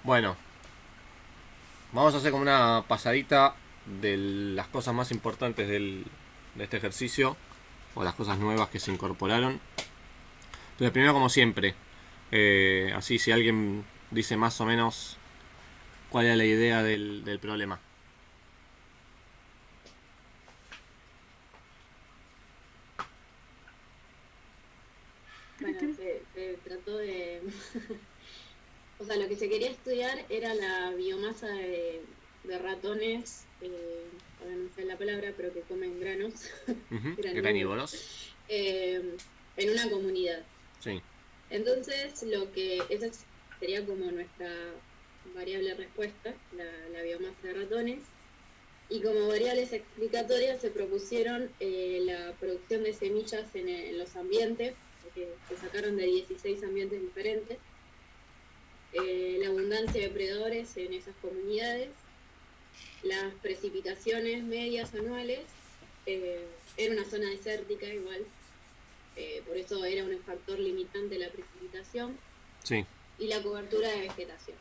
Bueno, vamos a hacer como una pasadita de las cosas más importantes de este ejercicio, o las cosas nuevas que se incorporaron. Entonces, primero, como siempre, así si alguien dice más o menos cuál es la idea del problema. Bueno, se trató de... O sea, lo que se quería estudiar era la biomasa de ratones, ahora no sé la palabra, pero que comen granos, granívoros, Granívoros. eh, en una comunidad. Sí, Entonces, esa sería como nuestra variable respuesta, la biomasa de ratones. Y como variables explicatorias se propusieron la producción de semillas en los ambientes, que se sacaron de 16 ambientes diferentes, la abundancia de predadores en esas comunidades, las precipitaciones medias anuales, era una zona desértica igual, por eso era un factor limitante la precipitación, sí, y la cobertura de vegetación.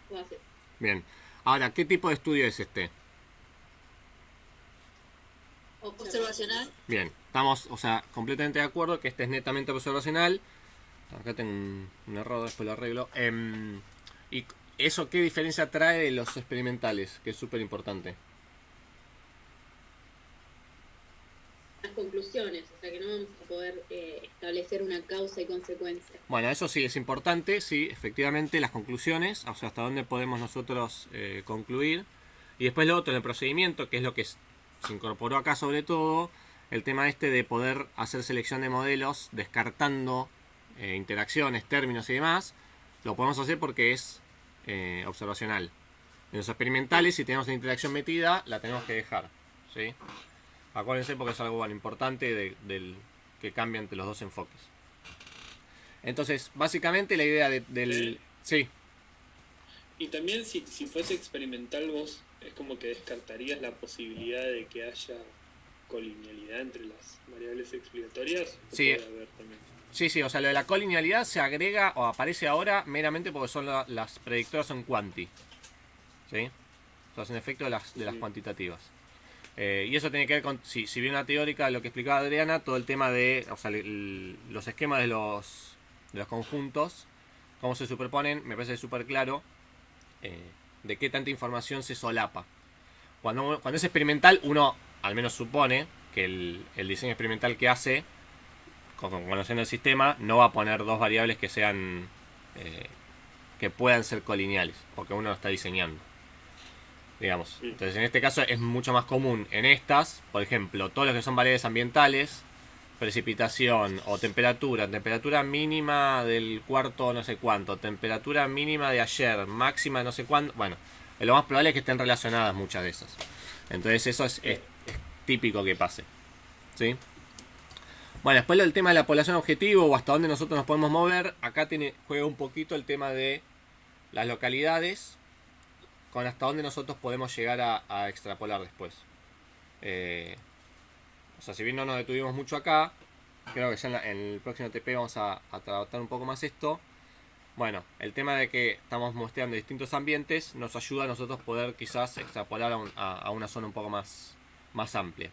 Entonces, bien. Ahora, ¿qué tipo de estudio es este? observacional. Bien, estamos, o sea, completamente de acuerdo que este es netamente observacional. Acá tengo un error, después lo arreglo. ¿Y eso qué diferencia trae de los experimentales? Que es súper importante. Las conclusiones, o sea que no vamos a poder establecer una causa y consecuencia. Bueno, eso sí es importante, sí, efectivamente, las conclusiones, o sea, hasta dónde podemos nosotros concluir. Y después lo otro, en el procedimiento, que es lo que se incorporó acá sobre todo, el tema este de poder hacer selección de modelos descartando interacciones, términos y demás, lo podemos hacer porque es observacional. En los experimentales, si tenemos la interacción metida, la tenemos que dejar, ¿sí? Acuérdense porque es algo bueno, importante del que cambia entre los dos enfoques. Entonces, básicamente la idea del... Sí, Y también si fuese experimental vos, es como que descartarías la posibilidad de que haya colinealidad entre las variables explicatorias, o sí, puede haber también. sí, o sea, lo de la colinealidad se agrega o aparece ahora meramente porque son las predictoras son quanti, ¿sí? O sea, es un efecto de las cuantitativas. Y eso tiene que ver con, si bien una teórica, lo que explicaba Adriana, todo el tema de, o sea, los esquemas de los conjuntos, cómo se superponen, me parece súper claro eh, de qué tanta información se solapa. Cuando es experimental, uno al menos supone que el diseño experimental que hace, conociendo el sistema, no va a poner dos variables que sean que puedan ser colineales, porque uno lo está diseñando. Digamos. Entonces, en este caso es mucho más común en estas, por ejemplo, todos los que son variables ambientales, precipitación o temperatura mínima del cuarto no sé cuánto, temperatura mínima de ayer, máxima no sé cuánto, bueno, lo más probable es que estén relacionadas muchas de esas. Entonces eso es típico que pase. ¿Sí? Bueno, después el tema de la población objetivo o hasta dónde nosotros nos podemos mover, acá juega un poquito el tema de las localidades con hasta dónde nosotros podemos llegar a extrapolar después. Eh, o sea, si bien no nos detuvimos mucho acá, creo que ya en el próximo TP vamos a tratar un poco más esto. Bueno, el tema de que estamos mostrando distintos ambientes nos ayuda a nosotros poder quizás extrapolar a una zona un poco más amplia.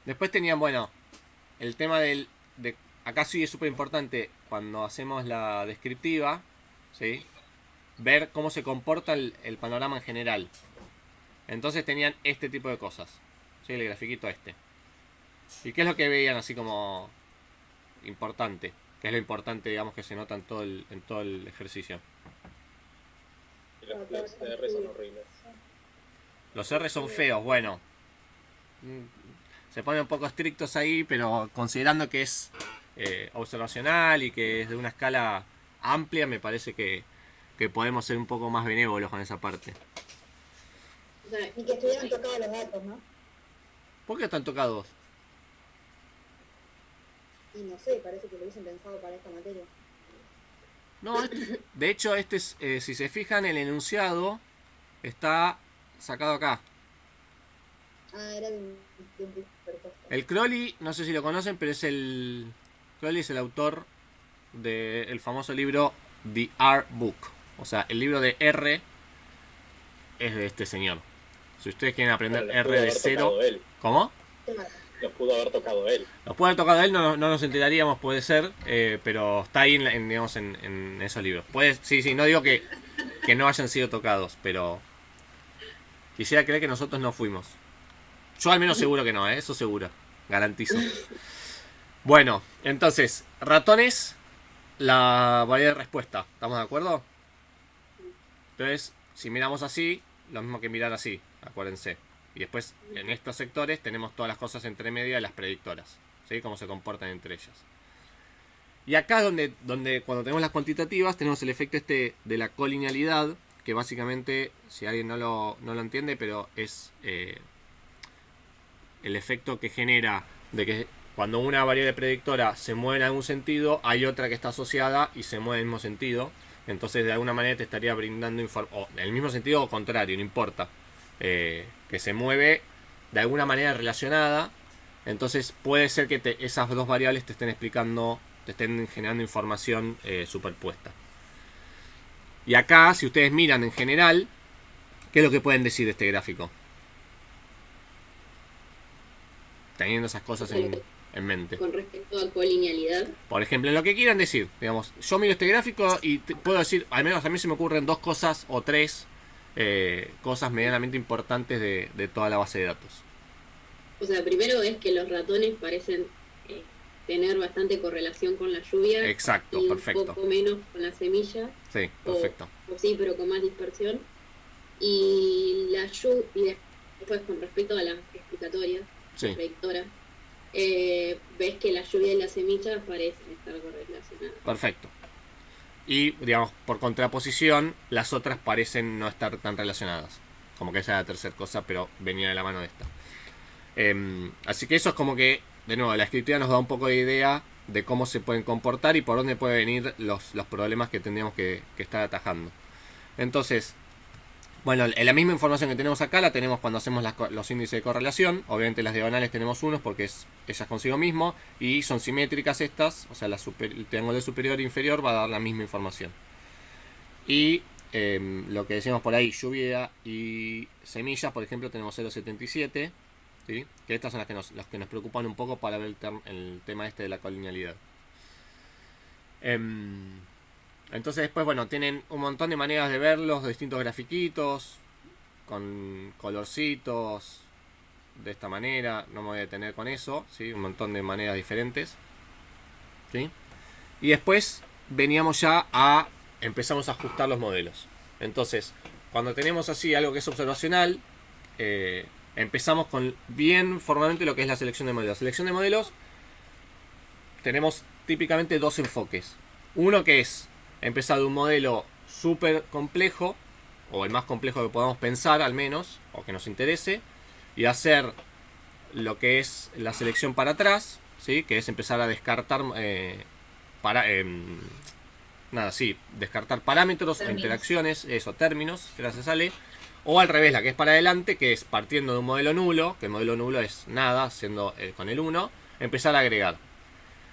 Después tenían, bueno, el tema acá sí es súper importante cuando hacemos la descriptiva, ¿sí? Ver cómo se comporta el panorama en general. Entonces tenían este tipo de cosas, ¿sí? El grafiquito este. ¿Y qué es lo que veían así como importante? ¿Qué es lo importante, digamos, que se nota en todo el ejercicio? Los R son horribles. Los R son feos, bueno. Se ponen un poco estrictos ahí, pero considerando que es observacional y que es de una escala amplia, me parece que podemos ser un poco más benévolos con esa parte. O sea, Y que estuvieran tocados los datos, ¿no? ¿Por qué están tocados? Y no sé, parece que lo hubiesen pensado para esta materia. No, de hecho, si se fijan, el enunciado está sacado acá. Ah, era de un presupuesto. El Crowley, no sé si lo conocen, pero Crowley es el autor del famoso libro The R Book. O sea, el libro de R es de este señor. Si ustedes quieren aprender Pero los R pudo de haber cero... tocado él. ¿Cómo? Los pudo haber tocado él. Los puede haber tocado él, no nos enteraríamos, puede ser, pero está ahí digamos, en esos libros. Sí, no digo que no hayan sido tocados, pero quisiera creer que nosotros no fuimos. Yo al menos seguro que no, eso seguro, garantizo. Bueno, entonces, ratones, la variedad de respuesta, ¿estamos de acuerdo? Entonces, si miramos así, lo mismo que mirar así, acuérdense. Y después, en estos sectores, tenemos todas las cosas entre media de las predictoras, ¿sí? Cómo se comportan entre ellas. Y acá donde cuando tenemos las cuantitativas, tenemos el efecto este de la colinealidad, que básicamente, si alguien no lo entiende, pero es el efecto que genera de que cuando una variable predictora se mueve en algún sentido, hay otra que está asociada y se mueve en el mismo sentido. Entonces, de alguna manera te estaría brindando información, en el mismo sentido o contrario, no importa. Que se mueve de alguna manera relacionada. Entonces puede ser que esas dos variables te estén explicando, te estén generando información superpuesta. Y acá, si ustedes miran en general, ¿qué es lo que pueden decir de este gráfico? Teniendo esas cosas en mente. Con respecto a colinealidad. Por ejemplo, en lo que quieran decir, digamos, yo miro este gráfico y puedo decir, al menos a mí se me ocurren dos cosas o tres cosas medianamente importantes de toda la base de datos. O sea, primero es que los ratones parecen tener bastante correlación con la lluvia. Exacto, y perfecto. un poco menos con la semilla. Sí, perfecto. O sí, pero con más dispersión. Y la lluvia, y después con respecto a las explicatorias, Sí. predictoras, ves que la lluvia y la semilla parecen estar correlacionadas. Perfecto. Y, digamos, por contraposición, las otras parecen no estar tan relacionadas. Como que esa es la tercera cosa, pero venía de la mano de esta. Así que eso es como que, de nuevo, la escritura nos da un poco de idea de cómo se pueden comportar y por dónde pueden venir los problemas que tendríamos que estar atajando. Entonces, bueno, la misma información que tenemos acá la tenemos cuando hacemos los índices de correlación. Obviamente las diagonales tenemos unos porque ellas consigo mismo y son simétricas estas. O sea, el triángulo superior e inferior va a dar la misma información. Y lo que decíamos por ahí, lluvia y semillas, por ejemplo, tenemos 0,77. ¿Sí? Que estas son las que nos preocupan un poco para ver el tema este de la colinealidad. Entonces después, bueno, tienen un montón de maneras de verlos, de distintos grafiquitos, con colorcitos, de esta manera, no me voy a detener con eso, ¿sí? Un montón de maneras diferentes, ¿sí? Y después veníamos ya empezamos a ajustar los modelos. Entonces, cuando tenemos así algo que es observacional, empezamos con bien formalmente lo que es la selección de modelos. La selección de modelos tenemos típicamente dos enfoques. Uno que es empezar de un modelo súper complejo, o el más complejo que podamos pensar al menos, o que nos interese, y hacer lo que es la selección para atrás, ¿sí? Que es empezar a descartar descartar parámetros o interacciones, términos, gracias Ale, o al revés, la que es para adelante, que es partiendo de un modelo nulo, que el modelo nulo es nada, siendo con el 1, empezar a agregar.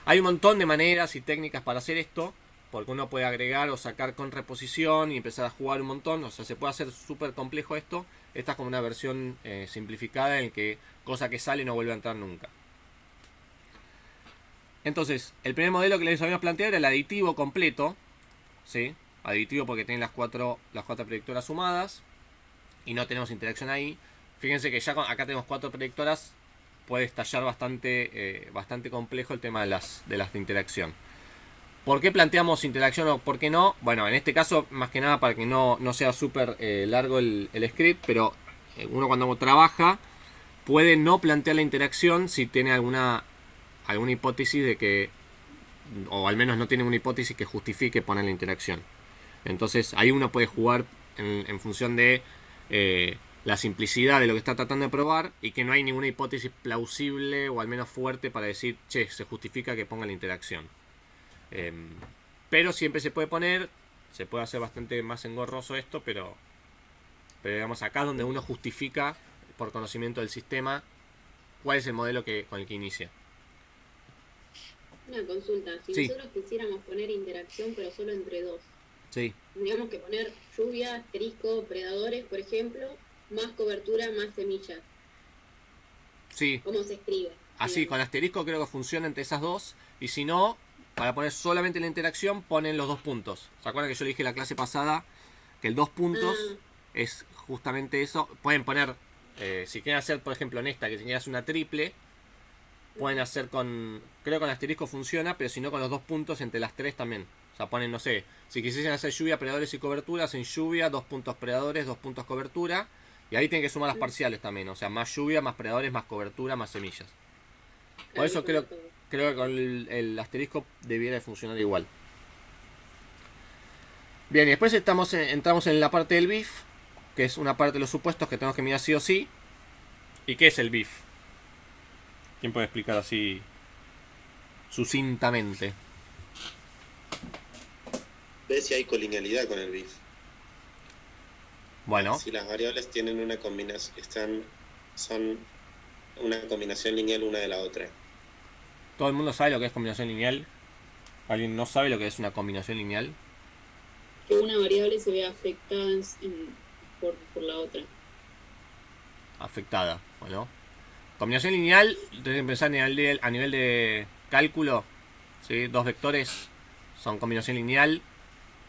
Hay un montón de maneras y técnicas para hacer esto, porque uno puede agregar o sacar con reposición y empezar a jugar un montón. O sea, se puede hacer súper complejo esto. Esta es como una versión simplificada en que cosa que sale no vuelve a entrar nunca. Entonces, el primer modelo que les habíamos planteado era el aditivo completo. ¿Sí? Aditivo porque tiene las cuatro predictoras sumadas y no tenemos interacción ahí. Fíjense que ya acá tenemos 4 predictoras. Puede estallar bastante complejo el tema de las de interacción. ¿Por qué planteamos interacción o por qué no? Bueno, en este caso, más que nada para que no sea súper largo el script, pero uno cuando trabaja puede no plantear la interacción si tiene alguna hipótesis de que, o al menos no tiene una hipótesis que justifique poner la interacción. Entonces ahí uno puede jugar en función de la simplicidad de lo que está tratando de probar y que no hay ninguna hipótesis plausible o al menos fuerte para decir, che, se justifica que ponga la interacción. Pero siempre se puede poner, se puede hacer bastante más engorroso esto, pero digamos acá es donde uno justifica por conocimiento del sistema cuál es el modelo con el que inicia. Una consulta, si Sí. nosotros quisiéramos poner interacción pero solo entre dos, Sí. tendríamos que poner lluvia, asterisco, predadores, por ejemplo, más cobertura, más semillas. Sí. ¿Cómo se escribe? Así, Digamos. con asterisco creo que funciona entre esas dos. Y si no, para poner solamente la interacción, ponen los 2 puntos. ¿Se acuerdan que yo le dije la clase pasada que el 2 puntos Ah, es justamente eso? Pueden poner, si quieren hacer, por ejemplo, en esta, que si quieren hacer una triple, pueden hacer con, creo que con asterisco funciona, pero si no con los 2 puntos entre las 3 también. O sea, ponen, no sé, si quisiesen hacer lluvia, predadores y cobertura, hacen lluvia, 2 puntos predadores, 2 puntos cobertura. Y ahí tienen que sumar las parciales también. O sea, más lluvia, más predadores, más cobertura, más semillas. Por claro, eso como creo, todo. creo que con el asterisco debiera de funcionar igual. Bien, y después entramos en la parte del BIF, que es una parte de los supuestos que tenemos que mirar sí o sí. ¿Y qué es el BIF? ¿Quién puede explicar así sucintamente? Ve si hay colinealidad con el BIF. Bueno, Si las variables tienen una combinación, son una combinación lineal una de la otra. todo el mundo sabe lo que es combinación lineal. ¿Alguien no sabe lo que es una combinación lineal? Que una variable se vea afectada por la otra. Afectada, bueno. Combinación lineal, tenés que pensar a nivel de cálculo. ¿Sí? 2 vectores son combinación lineal.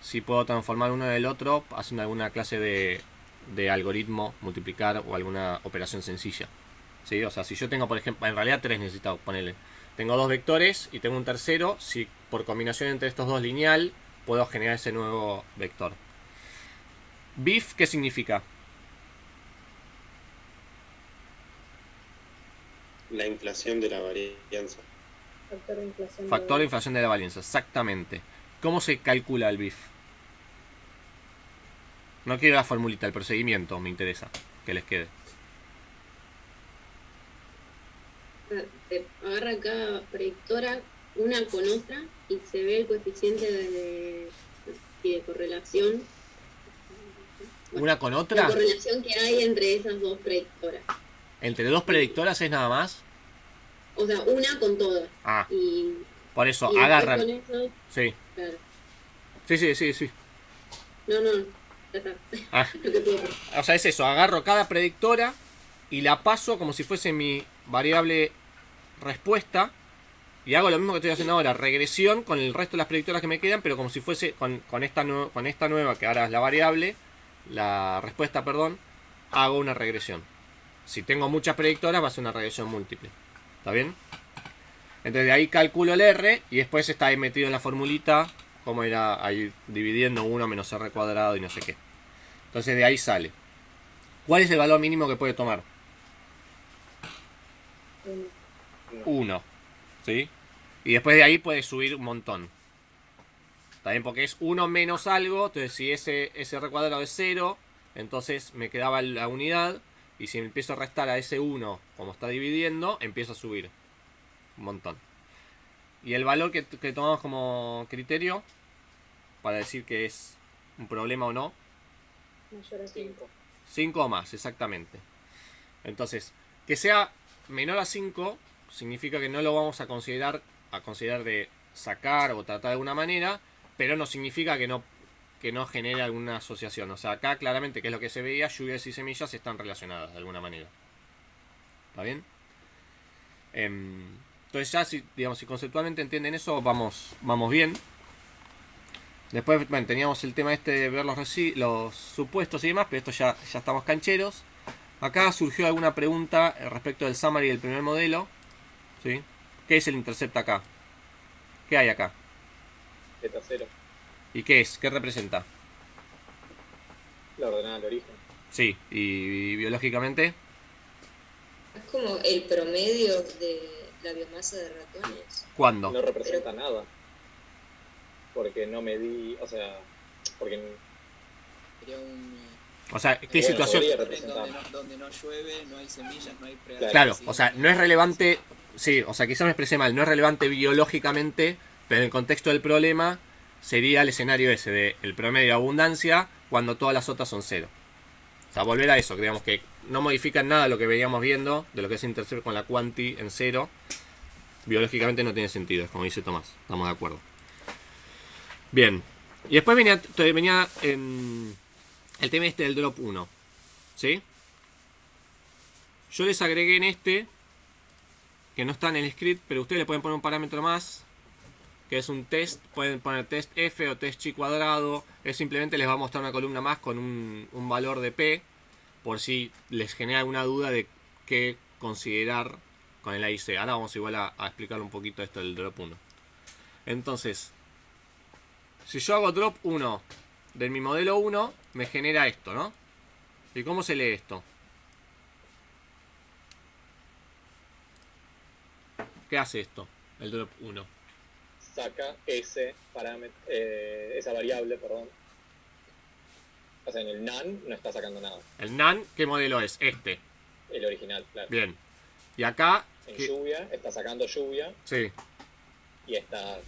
Si puedo transformar uno del otro haciendo alguna clase de algoritmo, multiplicar o alguna operación sencilla. ¿Sí? O sea, si yo tengo, por ejemplo, en realidad 3 necesito ponerle. Tengo 2 vectores y tengo un tercero. Si por combinación entre estos dos lineal, puedo generar ese nuevo vector. BIF, ¿qué significa? La inflación de la varianza. Factor de inflación. Factor de inflación de la varianza, exactamente. ¿Cómo se calcula el BIF? No quiero la formulita, el procedimiento me interesa que les quede. Se agarra cada predictora una con otra y se ve el coeficiente de correlación. ¿Una con La otra? correlación que hay entre esas dos predictoras. ¿Entre dos predictoras es nada más? O sea, una con todas. Ah, Y, por eso, y después agarran. con eso, Sí, claro. sí. No, ya está. Ah, Lo que tuve. o sea, es eso, agarro cada predictora y la paso como si fuese mi variable respuesta. Y hago lo mismo que estoy haciendo ahora, regresión con el resto de las predictoras que me quedan, pero como si fuese con esta nueva, que ahora es la variable, la respuesta, perdón, hago una regresión. Si tengo muchas predictoras, va a ser una regresión múltiple. ¿Está bien? Entonces de ahí calculo el R y después está ahí metido en la formulita, como era ahí dividiendo 1 menos R cuadrado y no sé qué. Entonces de ahí sale. ¿Cuál es el valor mínimo que puede tomar? 1. ¿Sí? Y después de ahí puede subir un montón. ¿Está bien? Porque es 1 menos algo. Entonces si ese R cuadrado es 0, entonces me quedaba la unidad. Y si empiezo a restar a ese 1, como está dividiendo, empiezo a subir un montón. Y el valor que tomamos como criterio para decir que es un problema o no, Mayor a 5. 5 o más, exactamente. Entonces, que sea menor a 5 significa que no lo vamos a considerar de sacar o tratar de alguna manera, pero no significa que no genere alguna asociación. O sea, acá claramente, que es lo que se veía, lluvias y semillas están relacionadas de alguna manera. ¿Está bien? Entonces ya, si conceptualmente entienden eso, vamos bien. Después, bueno, teníamos el tema de ver los supuestos y demás, pero esto ya estamos cancheros. Acá surgió alguna pregunta respecto del summary del primer modelo. ¿Sí? ¿Qué es el intercept acá? ¿Qué hay acá? Zeta 0, ¿Y qué es? ¿Qué representa? la ordenada al origen. Sí, y biológicamente. Es como el promedio de la biomasa de ratones. ¿Cuándo? No representa nada. Porque no medí, o sea, porque Sería un O sea, ¿qué Bueno, situación? podría donde representar. donde no llueve, no hay semillas, no hay predadores. Claro, sí, o sea, no es relevante. Sí, o sea, quizás me expresé mal. No es relevante biológicamente, pero en el contexto del problema sería el escenario ese de el promedio de abundancia cuando todas las otras son 0. O sea, volver a eso, que digamos que no modifican nada lo que veníamos viendo de lo que es intercept con la quanti en 0. biológicamente no tiene sentido, es como dice Tomás, estamos de acuerdo. Bien, y después venía el tema este del drop 1, ¿sí? Yo les agregué en este, que no está en el script, pero ustedes le pueden poner un parámetro más, que es un test, pueden poner test f o test chi cuadrado, es simplemente les va a mostrar una columna más con un valor de p, por si les genera alguna duda de qué considerar con el AIC. Ahora vamos igual a explicar un poquito esto del drop 1. Entonces, si yo hago drop 1 de mi modelo 1, me genera esto, ¿no? ¿Y cómo se lee esto? ¿Qué hace esto? El drop 1. Saca ese parámetro, esa variable, perdón. O sea, en el NaN no está sacando nada. ¿El NaN qué modelo es? Este. El original, claro. Bien. Y acá... En lluvia, está sacando lluvia. Sí. Y está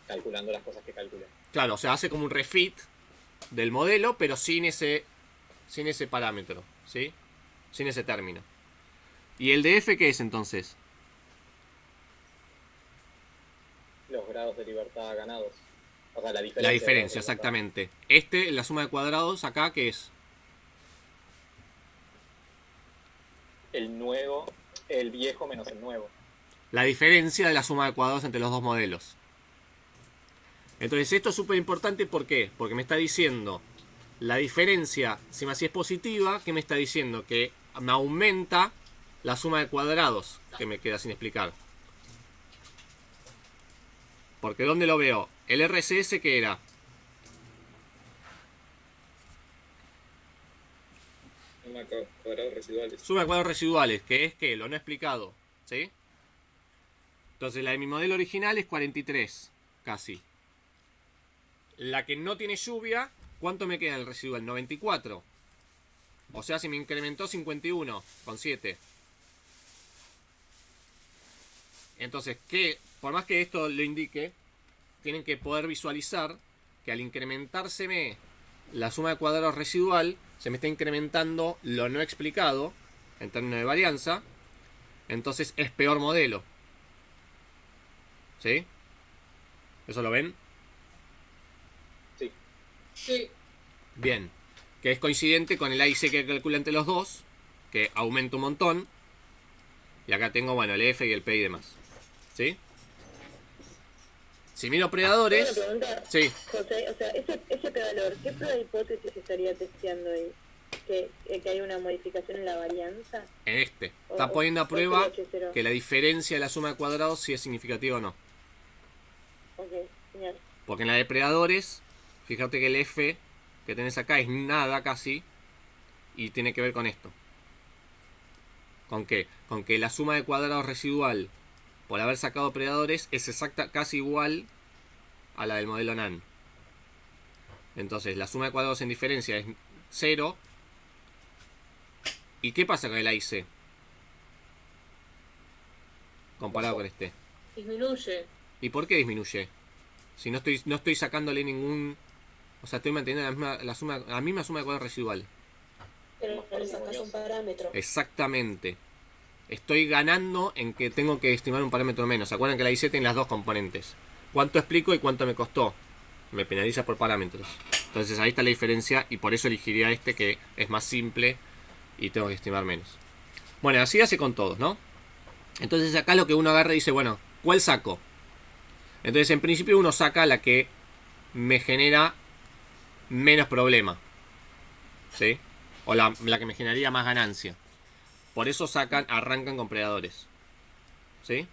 calculando las cosas que calcula. Claro, o sea, hace como un refit del modelo, pero sin ese parámetro, ¿sí? Sin ese término. ¿Y el de f qué es entonces? Los grados de libertad ganados. O sea, la diferencia. La diferencia, exactamente. La suma de cuadrados acá, ¿qué es? El nuevo, el viejo menos el nuevo. La diferencia de la suma de cuadrados entre los dos modelos. Entonces esto es súper importante, ¿por qué? Porque me está diciendo la diferencia, si así es positiva, ¿qué me está diciendo? Que me aumenta la suma de cuadrados, que me queda sin explicar. Porque ¿dónde lo veo? El RCS, ¿qué era? Suma de cuadrados residuales. Suma de cuadrados residuales, que es que lo no explicado, ¿sí? Entonces la de mi modelo original es 43, casi. La que no tiene lluvia, ¿cuánto me queda en el residual? 94. O sea, se me incrementó 51,7. Entonces, por más que esto lo indique, tienen que poder visualizar que al incrementárseme la suma de cuadrados residual, se me está incrementando lo no explicado en términos de varianza. Entonces es peor modelo. ¿Sí? ¿Eso lo ven? Sí. Sí. Bien. Que es coincidente con el AIC que calcula entre los dos, que aumenta un montón. Y acá tengo, bueno, el F y el P y demás. ¿Sí? Si miro predadores... Una pregunta, Sí. José, o sea, ese valor, ¿qué prueba de hipótesis estaría testeando ahí? ¿Que hay una modificación en la varianza? En este. Está poniendo a o prueba es el H0. que la diferencia de la suma de cuadrados si es significativa o no. Ok, genial. Porque en la de predadores, fíjate que el F que tenés acá es nada casi. Y tiene que ver con esto. ¿Con qué? Con que la suma de cuadrados residual por haber sacado predadores es casi igual a la del modelo NaN. Entonces la suma de cuadrados en diferencia es 0. ¿Y qué pasa con el AIC? Comparado con este. Disminuye. ¿Y por qué disminuye? Si no estoy sacándole ningún... O sea, estoy manteniendo la misma suma de cuadrados residual. Pero no le sacas un parámetro. Exactamente. Estoy ganando en que tengo que estimar un parámetro menos. ¿Se acuerdan que la IC tiene las dos componentes? ¿Cuánto explico y cuánto me costó? Me penaliza por parámetros. Entonces ahí está la diferencia y por eso elegiría este, que es más simple y tengo que estimar menos. Bueno, así hace con todos, ¿no? Entonces acá lo que uno agarra y dice, bueno, ¿cuál saco? Entonces en principio uno saca la que me genera menos problema, ¿sí? O la que me generaría más ganancia. Por eso arrancan con predadores, ¿sí?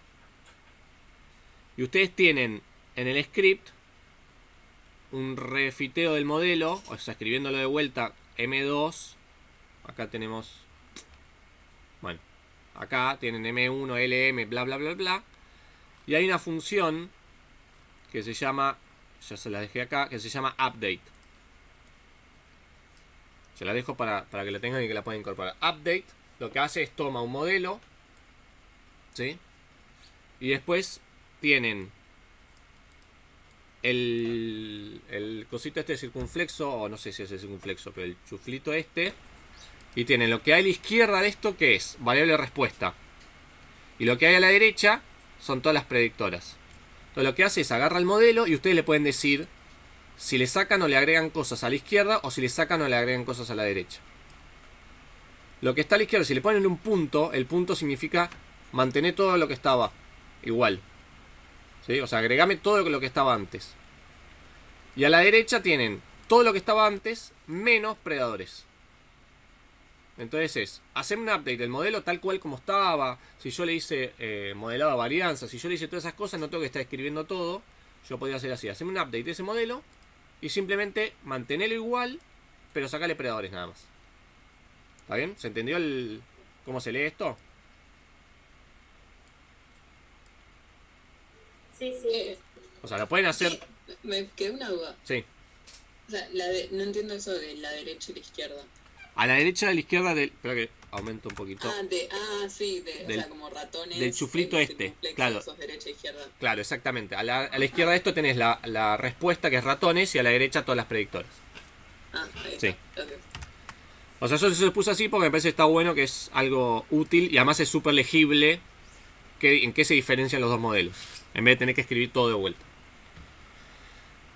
Y ustedes tienen en el script un refiteo del modelo, o sea, escribiéndolo de vuelta, M2. Acá tenemos, bueno, acá tienen M1, LM, bla, bla, bla, bla. Y hay una función que se llama, ya se la dejé acá, que se llama update. Se la dejo para que la tengan y que la puedan incorporar. Update lo que hace es toma un modelo, ¿sí? Y después tienen el cosito este circunflexo, o no sé si es el circunflexo, pero el chuflito este. Y tienen lo que hay a la izquierda de esto, que es variable respuesta. Y lo que hay a la derecha son todas las predictoras. Entonces lo que hace es agarra el modelo y ustedes le pueden decir si le sacan o le agregan cosas a la izquierda o si le sacan o le agregan cosas a la derecha. Lo que está a la izquierda, si le ponen un punto, el punto significa mantener todo lo que estaba igual. ¿Sí? O sea, agregame todo lo que estaba antes. Y a la derecha tienen todo lo que estaba antes menos predadores. Entonces es, hacer un update del modelo tal cual como estaba. Si yo le hice modelado a varianza, si yo le hice todas esas cosas, no tengo que estar escribiendo todo. Yo podría hacer así, hacerme un update de ese modelo y simplemente mantenerlo igual, pero sacarle predadores nada más. ¿Está bien? ¿Se entendió cómo se lee esto? Sí, sí. O sea, lo pueden hacer... Me quedó una duda. Sí. O sea, no entiendo eso de la derecha y la izquierda. A la derecha y a la izquierda del... Espera que aumento un poquito. Sí, o Del- sea, como ratones. del chuflito el este, circunflexo, claro. sos derecha e izquierda. Claro, exactamente. A la izquierda de esto tenés la respuesta, que es ratones, y a la derecha todas las predictoras. Ahí Sí. está, gracias. O sea, yo se lo puse así porque me parece que está bueno, que es algo útil y además es súper legible en qué se diferencian los dos modelos, en vez de tener que escribir todo de vuelta.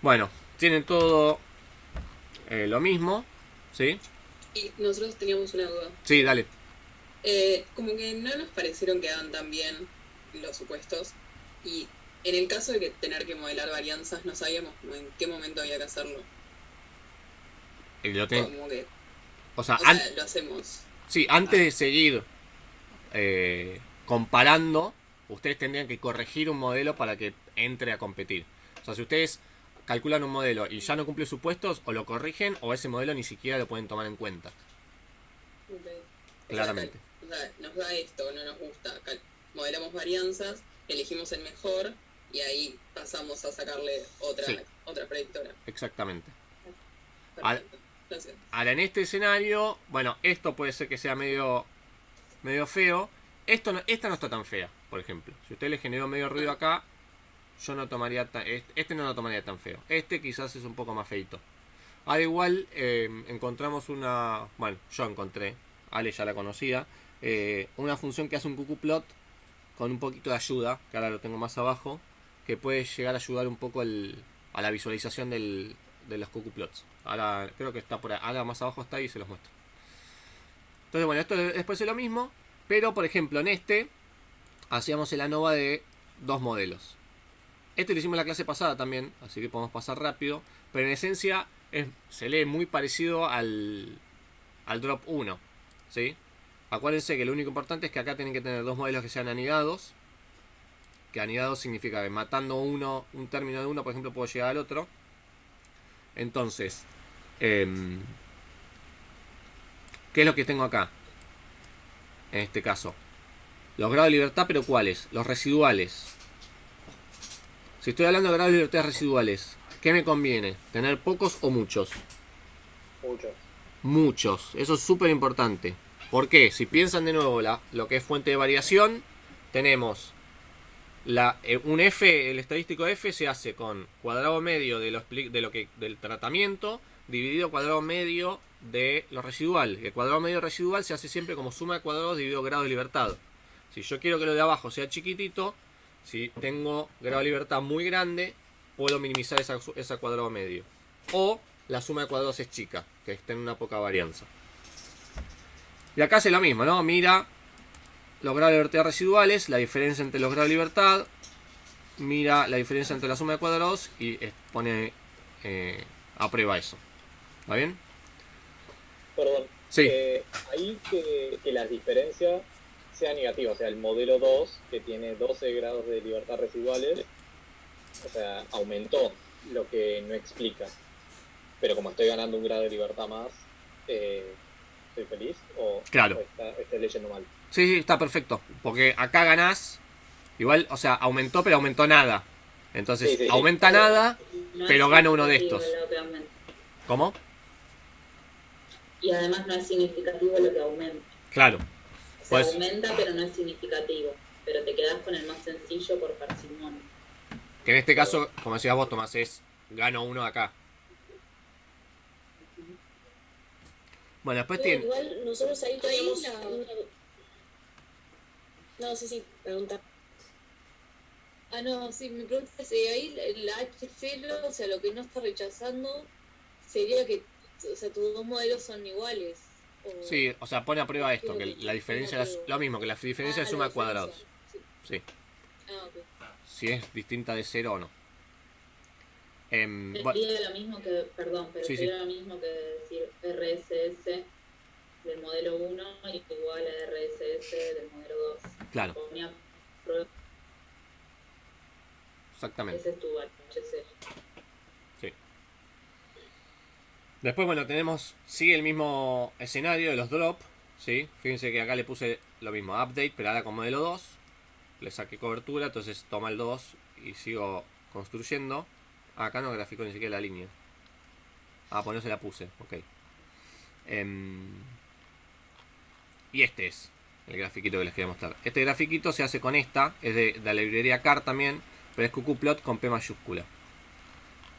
Bueno, tienen todo lo mismo, ¿sí? Y nosotros teníamos una duda. Sí, dale. Como que no nos parecieron que daban tan bien los supuestos. Y en el caso de que tener que modelar varianzas, no sabíamos como en qué momento había que hacerlo. Como que, O sea, lo hacemos. sí, antes de seguir comparando, ustedes tendrían que corregir un modelo para que entre a competir. O sea, si ustedes calculan un modelo y ya no cumple supuestos, o lo corrigen o ese modelo ni siquiera lo pueden tomar en cuenta. Okay. Claramente. O sea, nos da esto, no nos gusta. Modelamos varianzas, elegimos el mejor y ahí pasamos a sacarle otra predictora. Exactamente. Perfecto. Gracias. Ahora, en este escenario, bueno, esto puede ser que sea medio feo. Esta no está tan fea, por ejemplo. Si usted le generó medio ruido acá, yo no tomaría no lo tomaría tan feo. Este quizás es un poco más feito. Ahora igual encontramos una... Bueno, yo encontré, Ale ya la conocía, una función que hace un ggplot con un poquito de ayuda, que ahora lo tengo más abajo, que puede llegar a ayudar un poco a la visualización de los ggplots. Ahora creo que está por ahí, ahora más abajo está y se los muestro. Entonces bueno, esto después es lo mismo, pero por ejemplo en este hacíamos el ANOVA de dos modelos. Este lo hicimos en la clase pasada también, así que podemos pasar rápido, pero en esencia se lee muy parecido al drop 1, ¿sí? Acuérdense que lo único importante es que acá tienen que tener dos modelos que sean anidados, que anidados significa que matando un término de uno, por ejemplo, puedo llegar al otro. Entonces, ¿qué es lo que tengo acá? En este caso, los grados de libertad, pero ¿cuáles? Los residuales. Si estoy hablando de grados de libertad residuales, ¿qué me conviene? ¿Tener pocos o muchos? Muchos. Muchos. Eso es súper importante. ¿Por qué? Si piensan de nuevo lo que es fuente de variación, tenemos un F, el estadístico F se hace con cuadrado medio del tratamiento dividido cuadrado medio de lo residual. El cuadrado medio residual se hace siempre como suma de cuadrados dividido grado de libertad. Si yo quiero que lo de abajo sea chiquitito, si tengo grado de libertad muy grande, puedo minimizar esa cuadrado medio. O la suma de cuadrados es chica, que está en una poca varianza. Y acá hace lo mismo, ¿no? Mira los grados de libertad residuales, la diferencia entre los grados de libertad, mira la diferencia entre la suma de cuadrados y pone a prueba eso. ¿Va bien? Perdón. Sí. Ahí que la diferencia sea negativa, o sea, el modelo 2, que tiene 12 grados de libertad residuales, o sea, aumentó, lo que no explica. Pero como estoy ganando un grado de libertad más, ¿estoy feliz? ¿O claro. Estoy leyendo mal? Sí, está perfecto. Porque acá ganás, igual, o sea, aumentó, pero aumentó nada. Entonces, sí. aumenta nada, No pero es gana uno de estos. significativo lo que aumenta. ¿Cómo? Y además no es significativo lo que aumenta. Claro. O sea, Pues, aumenta, pero no es significativo. Pero te quedás con el más sencillo por parsimonia. que en este caso, como decías vos, Tomás, es gano uno acá. Bueno, después tiene... Igual nosotros ahí teníamos... No, sí, pregunta. No, sí, mi pregunta es, ahí la H0, o sea, lo que no está rechazando sería que, o sea, tus dos modelos son iguales. Sí, o sea, pone a prueba ¿qué es esto, lo que que la diferencia es cómo lo mismo, que la diferencia es la suma de diferencia, cuadrados. sí. Sí, Ok. si es distinta de 0 o no. Bueno, Sería lo mismo que, perdón, pero sí, sí, sería lo mismo que decir RSS del modelo 1 igual a RSS del modelo 2. claro, Ponía prueba, exactamente. ese es tu HC. Sí. Después, bueno, sigue el mismo escenario de los drop, ¿sí? Fíjense que acá le puse lo mismo, update, pero ahora con modelo 2. Le saqué cobertura, entonces toma el 2 y sigo construyendo. Acá no graficó ni siquiera la línea. Pues no se la puse, ok. Y este es el grafiquito que les quería mostrar. Este grafiquito se hace con esta, es de la librería CAR también, pero es QQplot con P mayúscula.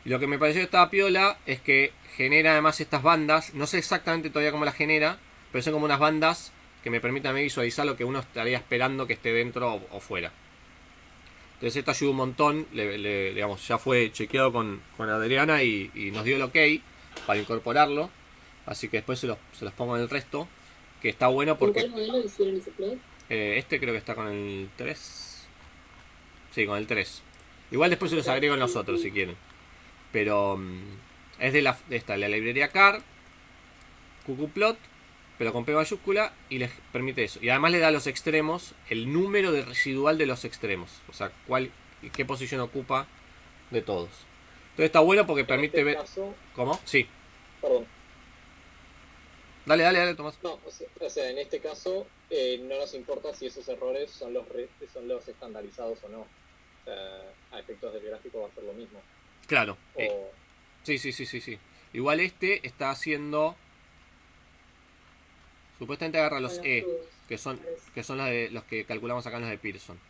Y lo que me pareció que estaba piola es que genera además estas bandas, no sé exactamente todavía cómo las genera, pero son como unas bandas que me permiten a mí visualizar lo que uno estaría esperando que esté dentro o fuera. Entonces esto ayuda un montón, digamos, ya fue chequeado con Adriana y nos dio el ok para incorporarlo. Así que después se los pongo en el resto, que está bueno ¿Con porque... cuál modelo hicieron ese plot? Este creo que está con el 3. Sí, con el 3. Igual después se los agrego en los otros si quieren. Pero es de la librería CAR, QQplot, pero con P mayúscula, y les permite eso. Y además le da a los extremos el número de residual de los extremos. O sea, qué posición ocupa de todos. Entonces está bueno porque permite ver... ¿Cómo? Sí. Perdón. Dale, Tomás. No, o sea, en este caso no nos importa si esos errores son los estandarizados o no. O sea, a efectos del gráfico va a ser lo mismo. Claro. Sí. Igual este está haciendo... Supuestamente agarra los que son los que calculamos acá en los de Pearson.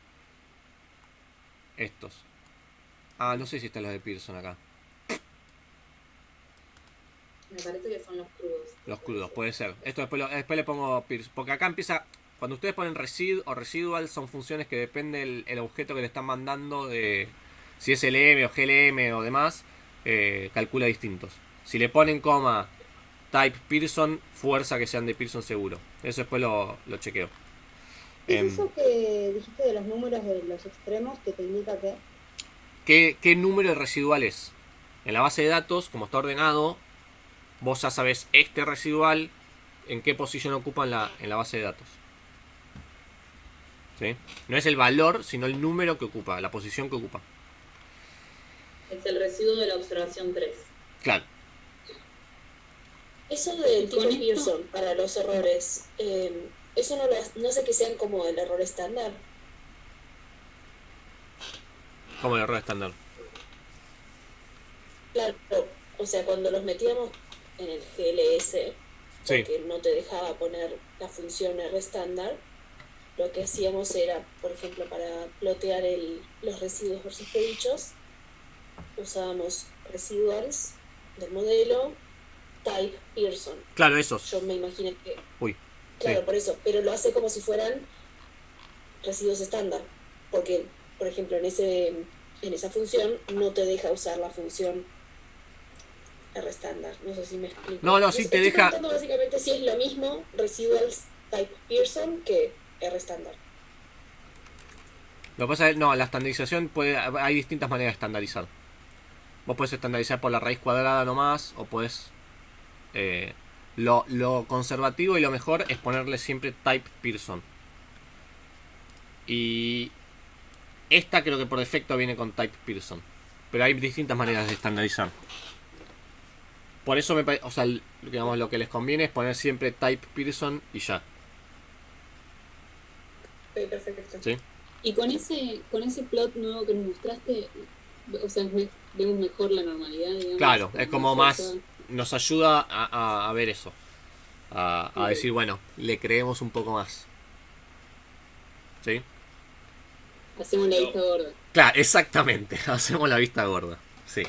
Estos. No sé si están los de Pearson acá. Me parece que son los crudos. Los crudos, puede ser. Esto después le pongo Pearson. Porque acá empieza... Cuando ustedes ponen residual son funciones que depende el objeto que le están mandando de... Si es LM o GLM o demás, calcula distintos. Si le ponen coma type Pearson, fuerza que sean de Pearson seguro. Eso después lo chequeo. ¿Es eso que dijiste de los números de los extremos que te indica qué? ¿Qué número de residual es? En la base de datos, como está ordenado, vos ya sabés este residual en qué posición ocupa en la base de datos. ¿Sí? No es el valor, sino el número que ocupa, la posición que ocupa. Es el residuo de la observación 3. Claro. Eso del tipo Pearson para los errores, eso no hace que sean como el error estándar. Como el error estándar. Claro, o sea, cuando los metíamos en el GLS, sí, porque no te dejaba poner la función R estándar, lo que hacíamos era, por ejemplo, para plotear los residuos versus predichos, usábamos residuals del modelo type Pearson. Claro, esos. Yo me imaginé que... sí. Claro, por eso, pero lo hace como si fueran residuos estándar, porque, por ejemplo, en esa función no te deja usar la función R estándar. No sé si me explico. No, sí te deja... Estoy básicamente si es lo mismo residuals type Pearson que R estándar. Lo que pasa es, la estandarización hay distintas maneras de estandarizar. Vos podés estandarizar por la raíz cuadrada nomás, o podés... lo conservativo y lo mejor es ponerle siempre type Pearson. Y esta creo que por defecto viene con type Pearson. Pero hay distintas maneras de estandarizar. Por eso digamos, lo que les conviene es poner siempre type Pearson y ya. Perfecto. ¿Sí? Y con ese plot nuevo que nos mostraste, o sea, vemos mejor la normalidad, digamos. Claro, es como más... Nos ayuda a ver eso. A decir, bueno, le creemos un poco más. ¿Sí? Hacemos la vista gorda. Claro, exactamente. Hacemos la vista gorda. Sí.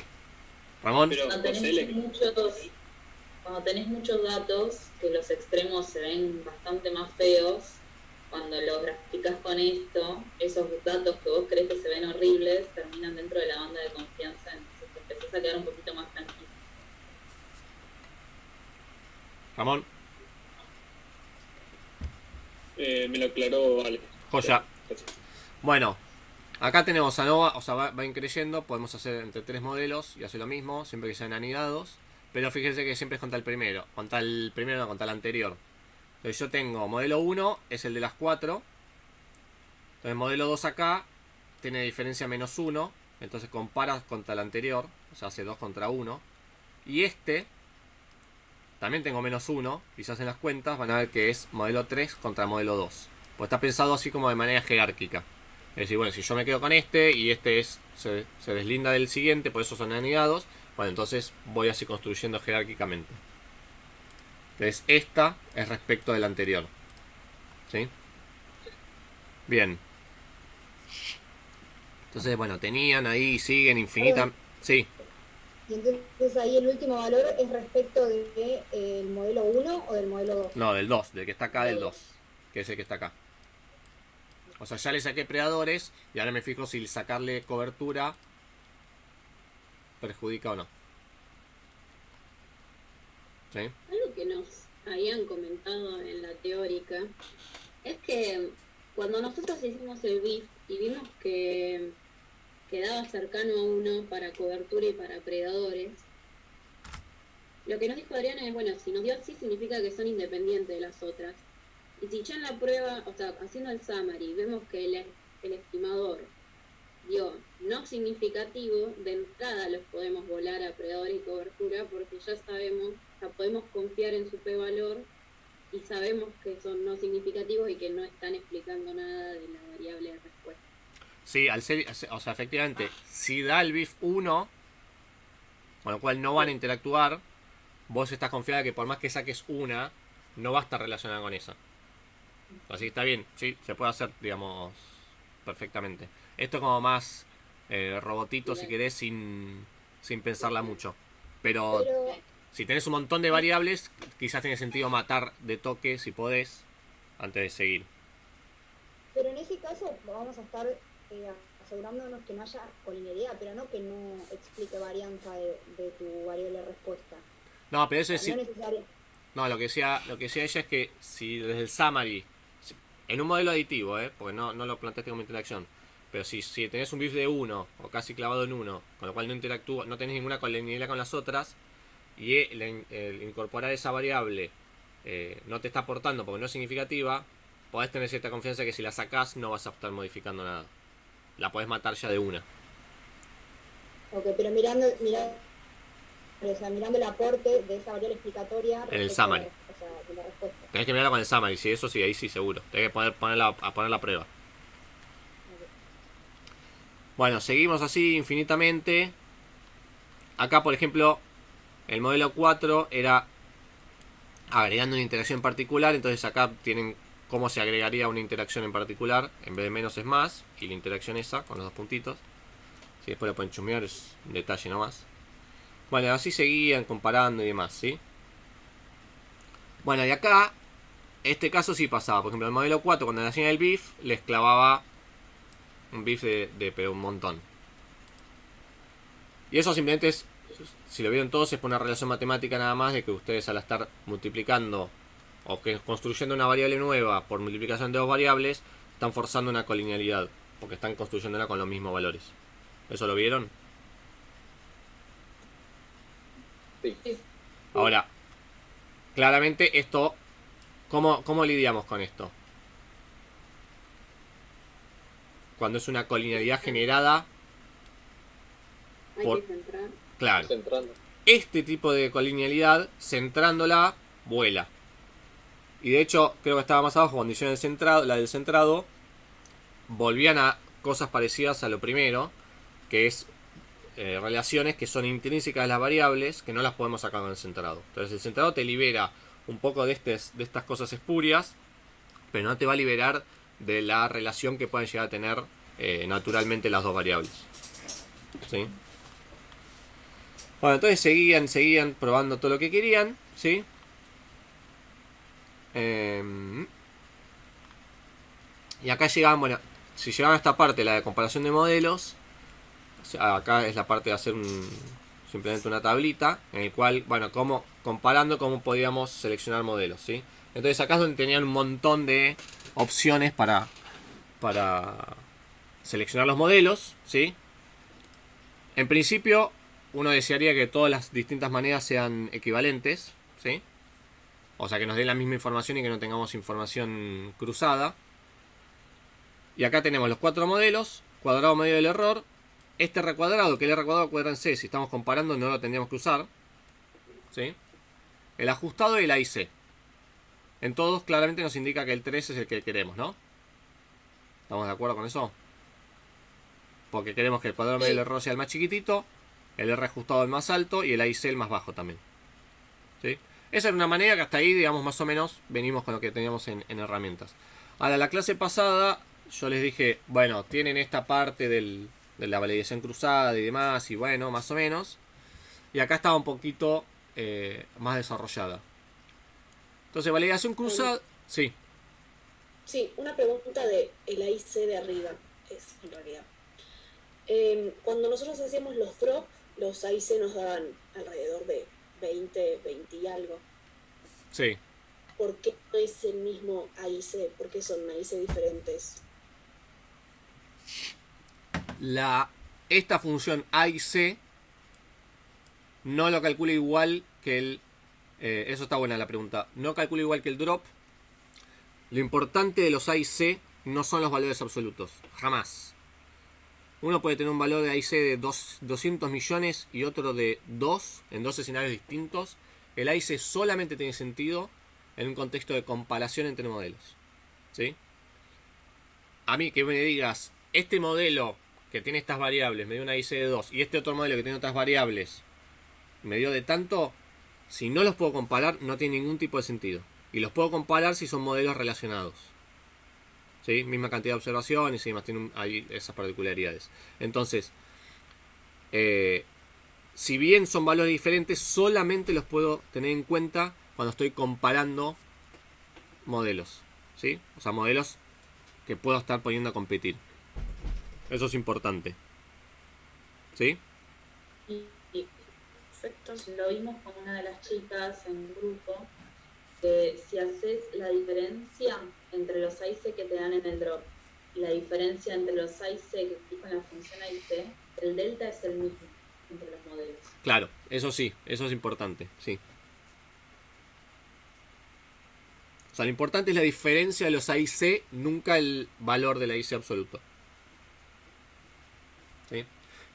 Ramón. Pero cuando tenés muchos datos, que los extremos se ven bastante más feos, cuando lo graficas con esto, esos datos que vos crees que se ven horribles terminan dentro de la banda de confianza, entonces te empezás a quedar un poquito más tranquilo. Ramón, Me lo aclaró Ale. joya. Gracias. Bueno, acá tenemos a Nova, o sea, va increyendo, podemos hacer entre 3 modelos y hacer lo mismo, siempre que sean anidados. Pero fíjense que siempre es contra el primero, no, contra el anterior. Entonces yo tengo modelo 1, es el de las 4. Entonces modelo 2 acá tiene diferencia -1. Entonces comparas contra el anterior, o sea, hace 2 contra 1. Y este, también tengo -1. Y si hacen las cuentas van a ver que es modelo 3 contra modelo 2. Pues está pensado así como de manera jerárquica. Es decir, bueno, si yo me quedo con este y este se deslinda del siguiente, por eso son anidados. Bueno, entonces voy así construyendo jerárquicamente. Entonces esta es respecto del anterior. ¿Sí? Bien. Entonces, bueno, tenían ahí, siguen infinita. Sí, Y entonces ahí el último valor es respecto del modelo 1 o del modelo 2. no, del 2, del que está acá, del 2. Que es el que está acá. O sea, ya le saqué predadores y ahora me fijo si sacarle cobertura perjudica o no. ¿Sí? Algo que nos habían comentado en la teórica es que cuando nosotros hicimos el BIF y vimos que quedaba cercano a 1 para cobertura y para predadores, lo que nos dijo Adriana es, bueno, si nos dio así significa que son independientes de las otras. Y si ya en la prueba, o sea, haciendo el summary, vemos que el estimador dio no significativo, de entrada los podemos volar a predador y cobertura porque ya sabemos, o sea, podemos confiar en su p-valor y sabemos que son no significativos y que no están explicando nada de la variable de respuesta. Sí, al ser, o sea, efectivamente, si da el BIF 1, con lo cual no van a interactuar, vos estás confiada que por más que saques una, no va a estar relacionada con esa. Así que está bien, sí, se puede hacer, digamos, perfectamente. Esto como más robotito, si querés, sin pensarla mucho. Pero si tenés un montón de variables, quizás tiene sentido matar de toque, si podés, antes de seguir. Pero en ese caso vamos a estar asegurándonos que no haya colinealidad, pero no que no explique varianza de tu variable de respuesta. No, pero eso es... No necesario. No, lo que decía ella es que si desde el summary, en un modelo aditivo, porque no lo planteaste como interacción, pero si tenés un BIF de 1 o casi clavado en 1, con lo cual no interactúa, no tenés ninguna colinealidad con las otras, y el incorporar esa variable no te está aportando porque no es significativa, podés tener cierta confianza que si la sacás no vas a estar modificando nada. La podés matar ya de una. Ok, pero mirando el aporte de esa variable explicatoria En el summary. O sea, de la respuesta. Tenés que mirarla con el summary, sí, eso sí, ahí sí seguro. Tenés que poner la prueba. Bueno, seguimos así infinitamente. Acá, por ejemplo, el modelo 4 era agregando una interacción en particular. Entonces acá tienen cómo se agregaría una interacción en particular. En vez de menos es más. Y la interacción esa, con los dos puntitos. Si después la pueden chumear, es un detalle nomás. Bueno, así seguían comparando y demás, ¿sí? Bueno, y acá, este caso sí pasaba. Por ejemplo, el modelo 4, cuando le hacían el BIF, les clavaba un BIF pero un montón. Y eso simplemente es, si lo vieron todos, es por una relación matemática nada más de que ustedes al estar multiplicando o que construyendo una variable nueva por multiplicación de dos variables, están forzando una colinealidad, porque están construyéndola con los mismos valores. ¿Eso lo vieron? Sí. Ahora, claramente esto, ¿cómo lidiamos con esto? Cuando es una colinealidad generada por... Claro. Centrando. Este tipo de colinealidad, centrándola, vuela. Y de hecho, creo que estaba más abajo cuando hicieron el centrado, la del centrado, volvían a cosas parecidas a lo primero, que es relaciones que son intrínsecas de las variables, que no las podemos sacar con el centrado. Entonces el centrado te libera un poco de estas cosas espurias, pero no te va a liberar de la relación que pueden llegar a tener naturalmente las dos variables. ¿Sí? Bueno, entonces seguían probando todo lo que querían, ¿sí? Y acá llegaban, bueno, si llegaban a esta parte, la de comparación de modelos, acá es la parte de hacer simplemente una tablita, en el cual, bueno, comparando cómo podíamos seleccionar modelos, ¿sí? Entonces acá es donde tenían un montón de opciones para seleccionar los modelos, ¿sí? En principio, uno desearía que todas las distintas maneras sean equivalentes, ¿sí? O sea, que nos den la misma información y que no tengamos información cruzada. Y acá tenemos los 4 modelos, cuadrado medio del error. Este recuadrado, que el R cuadrado, acuérdense, si estamos comparando no lo tendríamos que usar, ¿sí? El ajustado y el AIC. En todos claramente nos indica que el 3 es el que queremos, ¿no? ¿Estamos de acuerdo con eso? Porque queremos que el cuadrado medio del error sea el más chiquitito, el R ajustado el más alto y el AIC el más bajo también, ¿sí? Esa era una manera que hasta ahí, digamos, más o menos venimos con lo que teníamos en herramientas. Ahora, la clase pasada yo les dije, bueno, tienen esta parte de la validación cruzada y demás, y bueno, más o menos. Y acá estaba un poquito más desarrollada. Entonces, validación cruzada, sí. Sí, una pregunta de el AIC de arriba es, en realidad. Cuando nosotros hacíamos los drop, los AIC nos daban alrededor de 20 y algo. Sí. ¿Por qué no es el mismo AIC? ¿Por qué son AIC diferentes? Esta función AIC no lo calcula igual que el... eso está buena la pregunta. No calcula igual que el drop. Lo importante de los AIC no son los valores absolutos. Jamás. Uno puede tener un valor de AIC de 200 millones y otro de 2 en dos escenarios distintos. El AIC solamente tiene sentido en un contexto de comparación entre modelos, ¿sí? A mí que me digas, este modelo que tiene estas variables me dio una AIC de 2 y este otro modelo que tiene otras variables me dio de tanto, si no los puedo comparar no tiene ningún tipo de sentido. Y los puedo comparar si son modelos relacionados, ¿sí? Misma cantidad de observaciones y demás, tienen ahí esas particularidades. Entonces, si bien son valores diferentes, solamente los puedo tener en cuenta cuando estoy comparando modelos, ¿sí? O sea, modelos que puedo estar poniendo a competir. Eso es importante, ¿sí? Perfecto. Lo vimos con una de las chicas en un grupo. Que si haces la diferencia entre los AIC que te dan en el drop y la diferencia entre los AIC que fijan la función AIC, el delta es el mismo entre los modelos. Claro, eso sí, eso es importante, sí. O sea, lo importante es la diferencia de los AIC, nunca el valor del AIC absoluto. ¿Sí?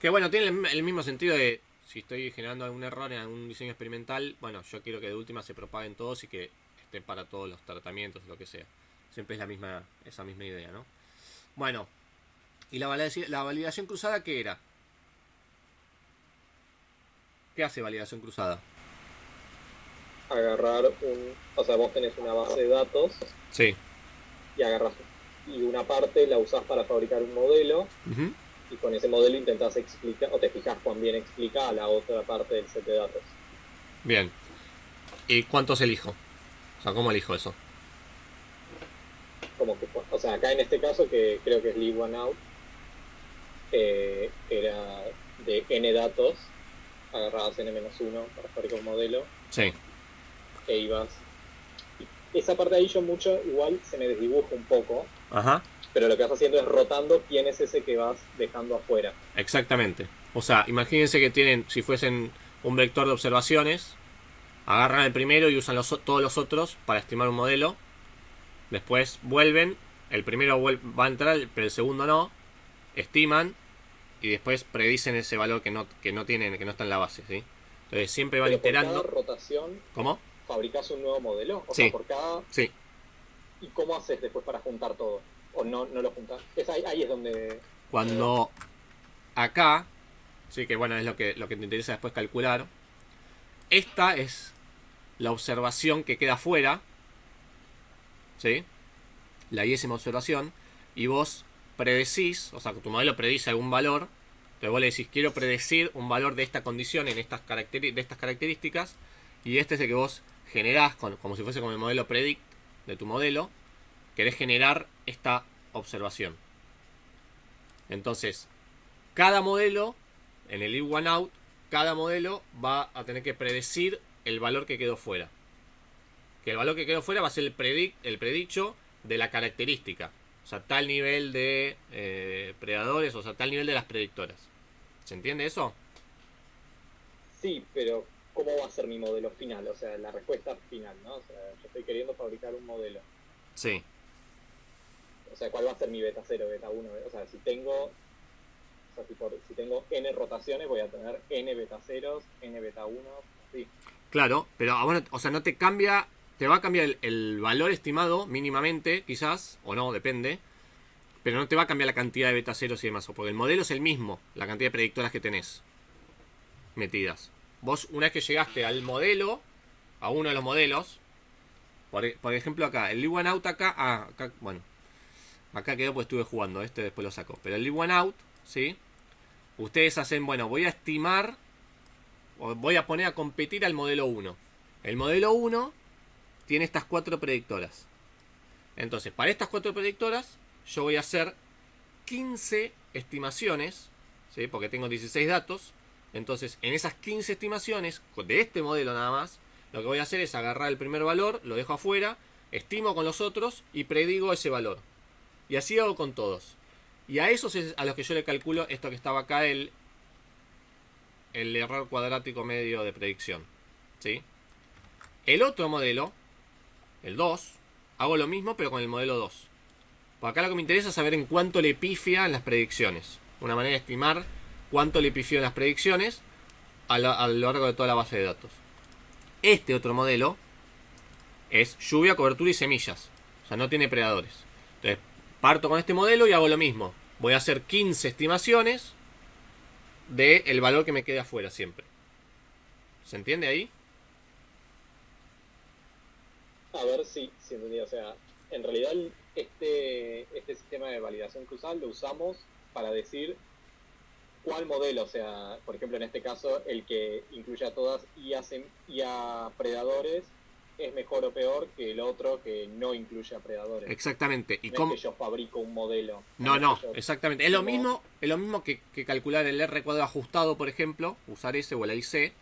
Que bueno, tiene el mismo sentido de si estoy generando algún error en algún diseño experimental, bueno, yo quiero que de última se propaguen todos y que estén para todos los tratamientos, lo que sea. Siempre es esa misma idea, ¿no? Bueno, ¿y la validación cruzada qué era? ¿Qué hace validación cruzada? Agarrar o sea, vos tenés una base de datos. Sí. Y agarras, y una parte la usás para fabricar un modelo. Y con ese modelo intentás explicar, o te fijas cuán bien explica a la otra parte del set de datos. Bien. ¿Y cuántos elijo? O sea, ¿cómo elijo eso? Como que, o sea, acá en este caso, que creo que es leave one out, era de n datos, agarrabas n-1 para fabricar un modelo. Sí. E ibas... Esa parte de ahí yo mucho, igual se me desdibuja un poco. Ajá. Pero lo que vas haciendo es rotando quién es ese que vas dejando afuera. Exactamente. O sea, imagínense que tienen, si fuesen un vector de observaciones, agarran el primero y usan todos los otros para estimar un modelo. Después vuelven, el primero va a entrar, pero el segundo no. Estiman y después predicen ese valor que no tienen, que no está en la base, ¿sí? Entonces siempre van iterando. Por cada rotación, ¿cómo? ¿Fabricás un nuevo modelo? O sí. sea, por cada... Sí. ¿Y cómo haces después para juntar todo? ¿O no lo juntás? Ahí es donde... Cuando acá, sí, que bueno, es lo que te interesa después calcular. Esta es la observación que queda afuera, ¿sí? La i-ésima observación. Y vos predecís, o sea, que tu modelo predice algún valor. Entonces vos le decís, quiero predecir un valor de esta condición en estas características. Y este es el que vos generás, como si fuese como el modelo predict de tu modelo. Querés generar esta observación. Entonces, cada modelo, en el if one out, cada modelo va a tener que predecir el valor que quedó fuera. Que el valor que quedó fuera va a ser el predicho de la característica. O sea, tal nivel de predadores, o sea, tal nivel de las predictoras. ¿Se entiende eso? Sí, pero ¿cómo va a ser mi modelo final? O sea, la respuesta final, ¿no? O sea, yo estoy queriendo fabricar un modelo. Sí. O sea, ¿cuál va a ser mi beta 0, beta 1? O sea, si tengo n rotaciones, voy a tener n beta 0, n beta 1, así. Claro, pero bueno, o sea, no te cambia, te va a cambiar el valor estimado mínimamente, quizás, o no, depende, pero no te va a cambiar la cantidad de beta ceros y demás, porque el modelo es el mismo, la cantidad de predictoras que tenés metidas. Vos, una vez que llegaste al modelo, a uno de los modelos, por ejemplo acá, el if one out acá, bueno, acá quedó porque estuve jugando, después lo saco, pero el if one out, ¿sí? Ustedes hacen, bueno, voy a estimar, o voy a poner a competir al modelo 1. El modelo 1 tiene estas 4 predictoras. Entonces, para estas 4 predictoras, yo voy a hacer 15 estimaciones, ¿sí? Porque tengo 16 datos. Entonces, en esas 15 estimaciones, de este modelo nada más, lo que voy a hacer es agarrar el primer valor, lo dejo afuera, estimo con los otros y predigo ese valor. Y así hago con todos. Y a esos es a los que yo le calculo esto que estaba acá, el error cuadrático medio de predicción, ¿sí? El otro modelo, el 2, hago lo mismo pero con el modelo 2. Por acá lo que me interesa es saber en cuánto le pifia en las predicciones. Una manera de estimar cuánto le pifió en las predicciones a lo largo de toda la base de datos. Este otro modelo es lluvia, cobertura y semillas. O sea, no tiene predadores. Entonces, parto con este modelo y hago lo mismo. Voy a hacer 15 estimaciones del valor que me quede afuera siempre. ¿Se entiende ahí? A ver si entendí. O sea, en realidad este sistema de validación cruzal lo usamos para decir cuál modelo, o sea, por ejemplo en este caso el que incluye a todas y a predadores es mejor o peor que el otro que no incluye a predadores. Exactamente. ¿Y no cómo? Es que yo fabrico un modelo. No, exactamente. Es lo mismo que calcular el R cuadrado ajustado, por ejemplo, usar ese o el IC.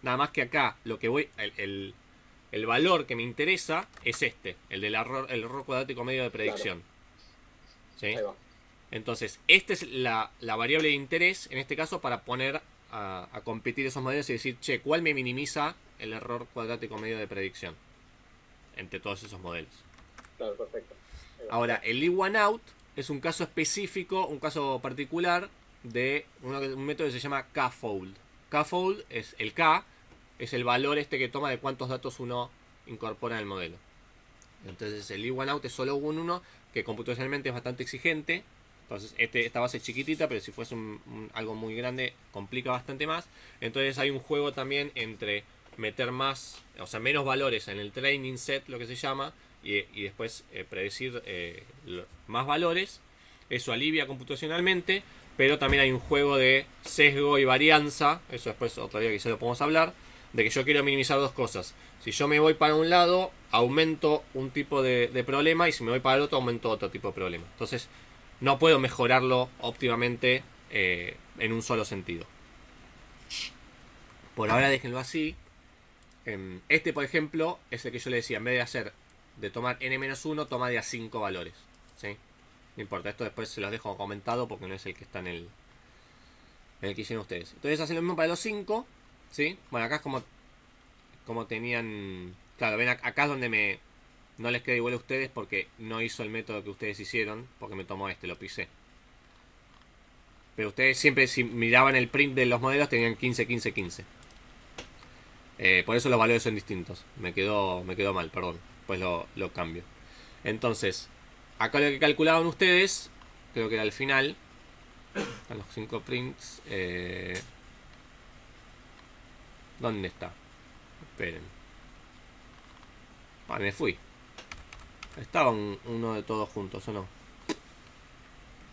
Nada más que acá lo que voy, el valor que me interesa es el del error cuadrático medio de predicción. Claro. ¿Sí? Ahí va. Entonces, esta es la variable de interés, en este caso, para poner a competir esos modelos y decir, che, ¿cuál me minimiza el error cuadrático medio de predicción entre todos esos modelos? Claro, perfecto. Ahora, el if one out es un caso específico, un caso particular de un método que se llama K-fold. K-fold es el K, es el valor que toma de cuántos datos uno incorpora en el modelo. Entonces el if one out es solo un 1 que computacionalmente es bastante exigente. Entonces esta base es chiquitita, pero si fuese algo muy grande complica bastante más. Entonces hay un juego también entre meter más, o sea, menos valores en el training set, lo que se llama, y después predecir más valores. Eso alivia computacionalmente, pero también hay un juego de sesgo y varianza. Eso después otro día quizá lo podemos hablar, de que yo quiero minimizar dos cosas. Si yo me voy para un lado, aumento un tipo de problema, y si me voy para el otro, aumento otro tipo de problema. Entonces no puedo mejorarlo óptimamente en un solo sentido. Por ahora déjenlo así. Por ejemplo, es el que yo le decía, en vez de tomar n-1, toma de a 5 valores. ¿Sí? No importa, esto después se los dejo comentado porque no es el que está en el que hicieron ustedes. Entonces hacen lo mismo para los 5. ¿Sí? Bueno, acá es como tenían... Claro, ven acá es donde no les queda igual a ustedes porque no hizo el método que ustedes hicieron, porque me tomó lo pisé. Pero ustedes siempre, si miraban el print de los modelos, tenían 15, 15, 15. Por eso los valores son distintos. Me quedó mal, perdón. Pues lo cambio. Entonces, acá lo que calculaban ustedes, creo que era al final, a los 5 prints. ¿Dónde está? Esperen. Me fui. Estaba uno de todos juntos, ¿o no?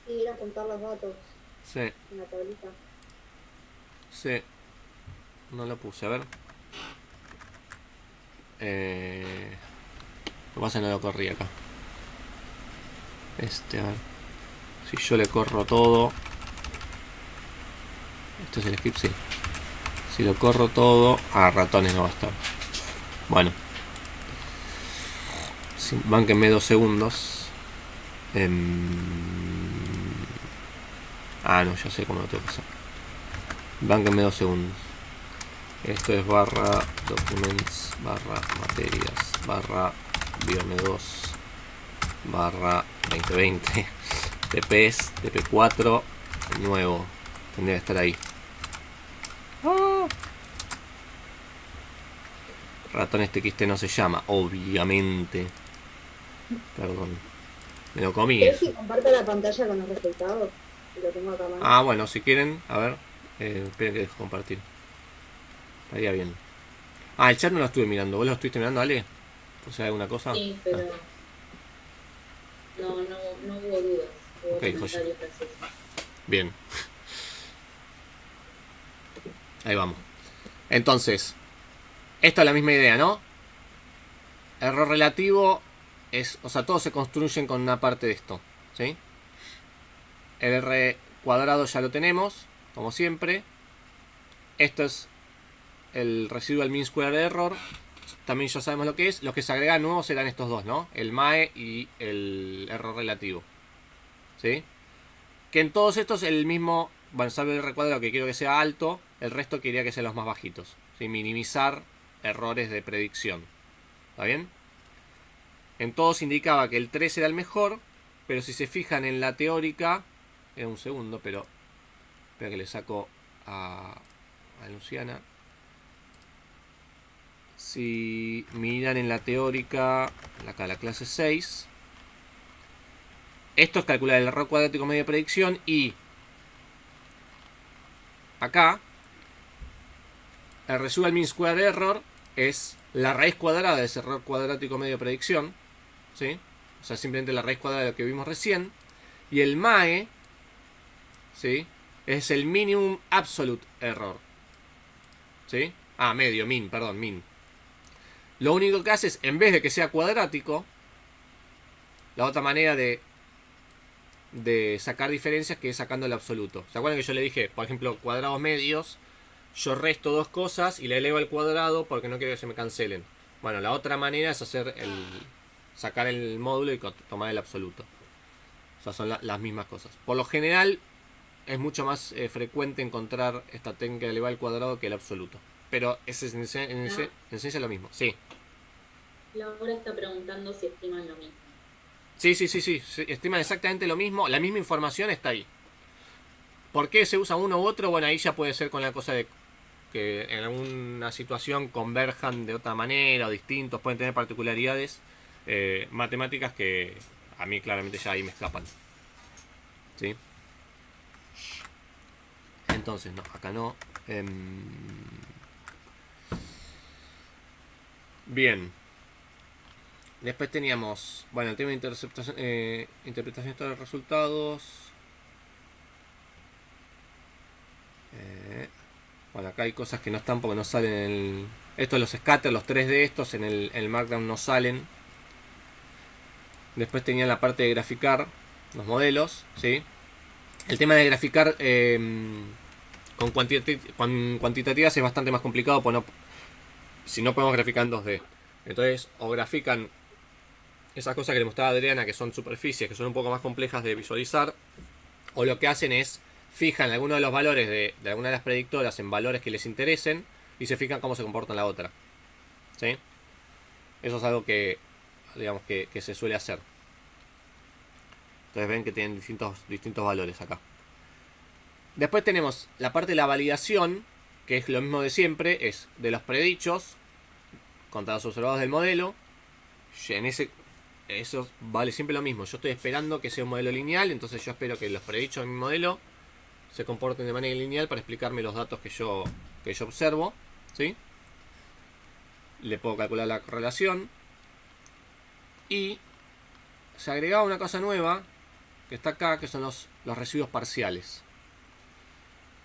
Sí, era juntar los datos. Sí. En la tablita. Sí. No lo puse, a ver. Lo que pasa es que no lo corrí acá. A ver. Si yo le corro todo. Esto es el script, sí. Si lo corro todo. Ratones no va a estar. Bueno. Bánquenme 2 segundos. No, ya sé cómo lo tengo que hacer. Bánquenme 2 segundos. Esto es barra documents, barra materias, barra biome2, barra 2020, TPs, TP4, nuevo. Tendría que estar ahí. Ratones TXT no se llama, obviamente. Perdón. Me lo comí. ¿Quieres que comparte la pantalla con los resultados? Lo tengo acá a mano. Bueno, si quieren, a ver. Esperen que dejo compartir. Estaría bien. El chat no lo estuve mirando. ¿Vos lo estuviste mirando, Ale? ¿O sea, alguna cosa? Sí, pero no hubo dudas. Hubo comentarios graciosos. Bien. Ahí vamos. Entonces, esta es la misma idea, ¿no? Error relativo es... O sea, todos se construyen con una parte de esto, ¿sí? El R cuadrado ya lo tenemos, como siempre. Esto es el residual mean square error. También ya sabemos lo que es. Los que se agregan nuevos serán estos dos, ¿no? El MAE y el error relativo, ¿sí? Que en todos estos el mismo... Bueno, salvo el R cuadrado que quiero que sea alto. El resto quería que sean los más bajitos, ¿sí? Minimizar errores de predicción. ¿Está bien? En todos indicaba que el 3 era el mejor. Pero si se fijan en la teórica... un segundo, pero... Espera que le saco a Luciana. Si miran en la teórica, acá la clase 6, esto es calcular el error cuadrático medio de predicción y acá el residual mean square error es la raíz cuadrada de ese error cuadrático medio de predicción, ¿sí? O sea, simplemente la raíz cuadrada de lo que vimos recién. Y el MAE, ¿sí? Es el minimum absolute error, ¿sí? Min. Lo único que hace es, en vez de que sea cuadrático, la otra manera de sacar diferencias que es sacando el absoluto. ¿Se acuerdan que yo le dije, por ejemplo, cuadrados medios? Yo resto dos cosas y le elevo al cuadrado porque no quiero que se me cancelen. Bueno, la otra manera es sacar el módulo y tomar el absoluto. O sea, son las mismas cosas. Por lo general, es mucho más frecuente encontrar esta técnica de elevar al cuadrado que el absoluto. Pero es en esencia lo mismo. Sí. Laura está preguntando si estiman lo mismo. Sí. Estiman exactamente lo mismo. La misma información está ahí. ¿Por qué se usa uno u otro? Bueno, ahí ya puede ser con la cosa de que en alguna situación converjan de otra manera o distintos. Pueden tener particularidades matemáticas que a mí claramente ya ahí me escapan. ¿Sí? Entonces, no, acá no. Bien. Después teníamos, bueno, el tema de interpretación de los resultados. Bueno, acá hay cosas que no están porque no salen en el... Estos los scatter, los 3 de estos en el Markdown no salen. Después tenían la parte de graficar los modelos, ¿sí? El tema de graficar con cuantitativas es bastante más complicado porque si no podemos graficar en 2D. Entonces, o grafican esas cosas que le mostraba Adriana, que son superficies, que son un poco más complejas de visualizar, o lo que hacen es fijan algunos de los valores de alguna de las predictoras en valores que les interesen y se fijan cómo se comporta en la otra, ¿sí? Eso es algo que, digamos, que se suele hacer. Entonces ven que tienen distintos valores acá. Después tenemos la parte de la validación, que es lo mismo de siempre, es de los predichos contra los observados del modelo. Eso vale siempre lo mismo. Yo estoy esperando que sea un modelo lineal, entonces yo espero que los predichos de mi modelo se comporten de manera lineal para explicarme los datos que yo observo, ¿sí? Le puedo calcular la correlación. Y se agregaba una cosa nueva que está acá, que son los residuos parciales.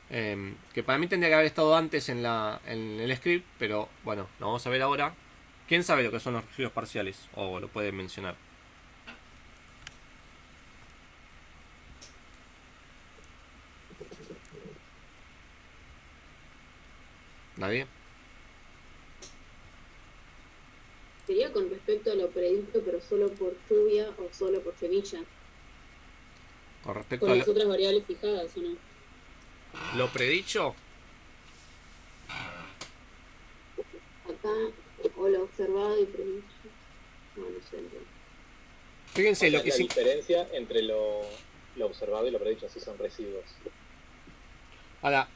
Que para mí tendría que haber estado antes en el script, pero bueno, lo vamos a ver ahora. ¿Quién sabe lo que son los residuos parciales? O lo puede mencionar. ¿Nadie? Sería con respecto a lo predicho, pero solo por lluvia o solo por semilla. Con respecto Con a las otras variables fijadas, ¿o no? lo predicho, Acá, o lo observado y predicho. No sé. fíjense O sea, lo que la sí. diferencia entre lo observado y lo predicho, sí son residuos. Ahora,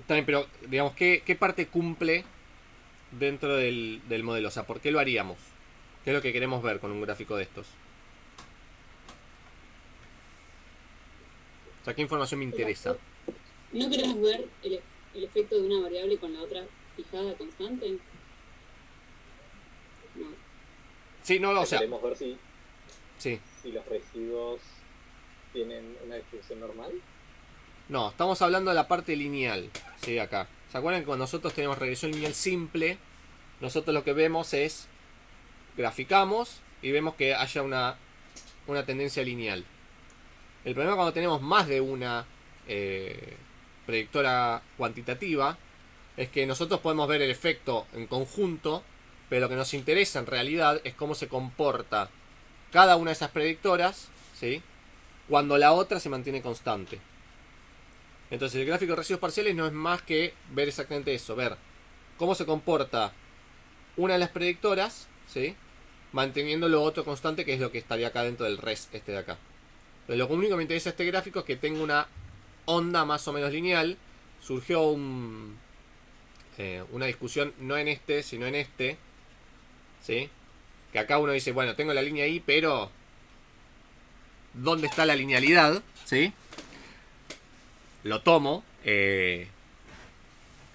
también, pero digamos, ¿qué parte cumple dentro del modelo? O sea, ¿por qué lo haríamos? ¿Qué es lo que queremos ver con un gráfico de estos? O sea, ¿qué información me interesa? ¿No queremos ver el efecto de una variable con la otra fijada constante? No. Sí, no, o sea, Queremos ver si sí. los residuos tienen una distribución normal. No, estamos hablando de la parte lineal, ¿sí? Acá. ¿Se acuerdan que cuando nosotros tenemos regresión lineal simple, nosotros lo que vemos es, graficamos y vemos que haya una tendencia lineal? El problema cuando tenemos más de una predictora cuantitativa es que nosotros podemos ver el efecto en conjunto, pero lo que nos interesa en realidad es cómo se comporta cada una de esas predictoras, ¿sí? Cuando la otra se mantiene constante. Entonces el gráfico de residuos parciales no es más que ver exactamente eso, ver cómo se comporta una de las predictoras, ¿sí? Manteniendo lo otro constante, que es lo que estaría acá dentro del res este de acá. Entonces, lo único que me interesa de este gráfico es que tenga una onda más o menos lineal. Surgió una discusión no en este, sino en este, ¿sí? Que acá uno dice, bueno, tengo la línea ahí, pero ¿dónde está la linealidad? ¿Sí? Lo tomo.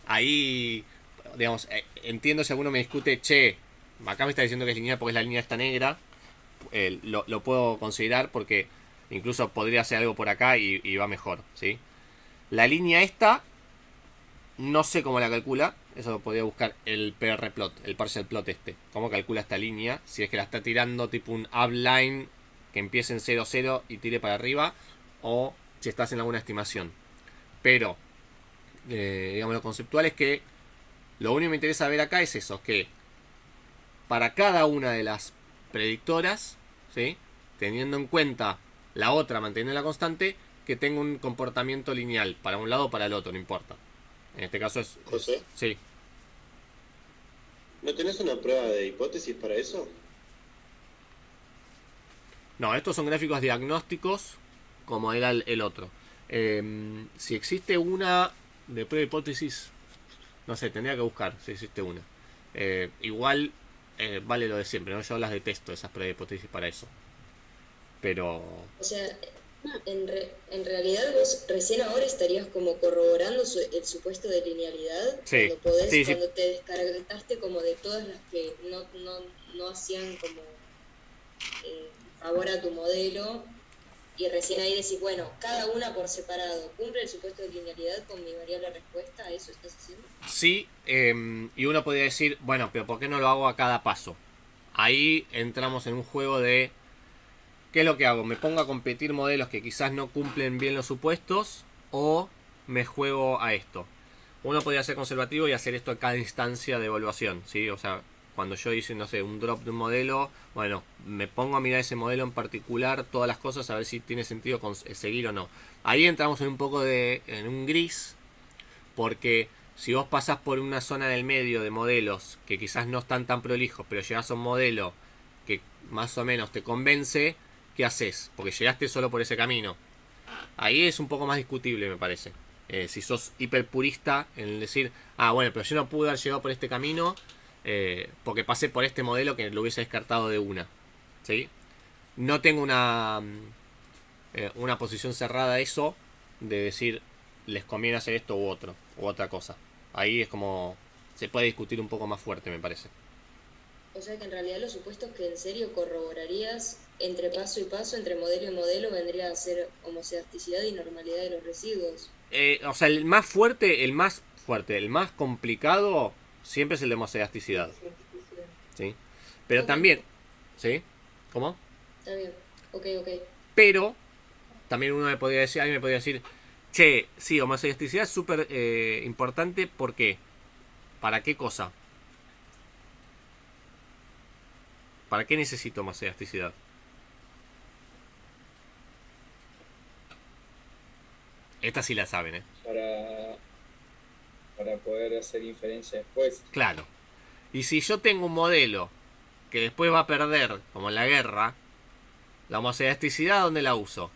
Ahí, digamos, entiendo si alguno me discute, che, acá me está diciendo que es lineal porque la línea está negra. Lo puedo considerar porque incluso podría hacer algo por acá y va mejor, ¿sí? La línea esta, no sé cómo la calcula. Eso lo podría buscar el PR plot, el partial plot este. Cómo calcula esta línea. Si es que la está tirando tipo un upline que empiece en 0, 0 y tire para arriba. O si está haciendo alguna estimación. Pero, digamos, lo conceptual es que lo único que me interesa ver acá es eso. Que para cada una de las predictoras, ¿sí? Teniendo en cuenta la otra, manteniendo la constante, que tenga un comportamiento lineal. Para un lado o para el otro, no importa. En este caso es... José, sí. ¿no tenés una prueba de hipótesis para eso? No, estos son gráficos diagnósticos como era el otro. Si existe una de prueba de hipótesis, no sé, tendría que buscar si existe una. Igual vale lo de siempre, ¿no? Yo las detesto, esas pruebas de hipótesis para eso. Pero... O sea, en realidad vos recién ahora estarías como corroborando el supuesto de linealidad, sí, cuando podés, sí, cuando te descargaste como de todas las que no hacían como favor a tu modelo, y recién ahí decís, bueno, cada una por separado, ¿cumple el supuesto de linealidad con mi variable respuesta? ¿Eso estás haciendo? Sí, y uno podría decir, bueno, pero ¿por qué no lo hago a cada paso? Ahí entramos en un juego de... ¿Qué es lo que hago? ¿Me pongo a competir modelos que quizás no cumplen bien los supuestos? ¿O me juego a esto? Uno podría ser conservativo y hacer esto a cada instancia de evaluación, ¿sí? O sea, cuando yo hice, no sé, un drop de un modelo, bueno, me pongo a mirar ese modelo en particular, todas las cosas, a ver si tiene sentido seguir o no. Ahí entramos en un poco en un gris, porque si vos pasás por una zona del medio de modelos que quizás no están tan prolijos, pero llegás a un modelo que más o menos te convence, ¿qué haces? Porque llegaste solo por ese camino. Ahí es un poco más discutible, me parece. Si sos hiperpurista en decir, bueno, pero yo no pude haber llegado por este camino porque pasé por este modelo que lo hubiese descartado de una. ¿Sí? No tengo una posición cerrada a eso de decir, les conviene hacer esto u otro, u otra cosa. Ahí es como, se puede discutir un poco más fuerte, me parece. O sea que en realidad los supuestos que en serio corroborarías entre paso y paso, entre modelo y modelo, vendría a ser homocedasticidad y normalidad de los residuos. O sea, el más fuerte, el más complicado, siempre es el de homocedasticidad. ¿Sí? Pero también, ¿sí? ¿Cómo? Está bien, ok. Pero, también uno me podría decir, alguien me podría decir, che, sí, homocedasticidad es súper importante, ¿por qué? ¿Para qué cosa? ¿Para qué necesito más elasticidad? Esta sí la saben, ¿eh? Para poder hacer inferencia después. Claro. Y si yo tengo un modelo que después va a perder, como en la guerra, la homoelasticidad, ¿dónde la uso?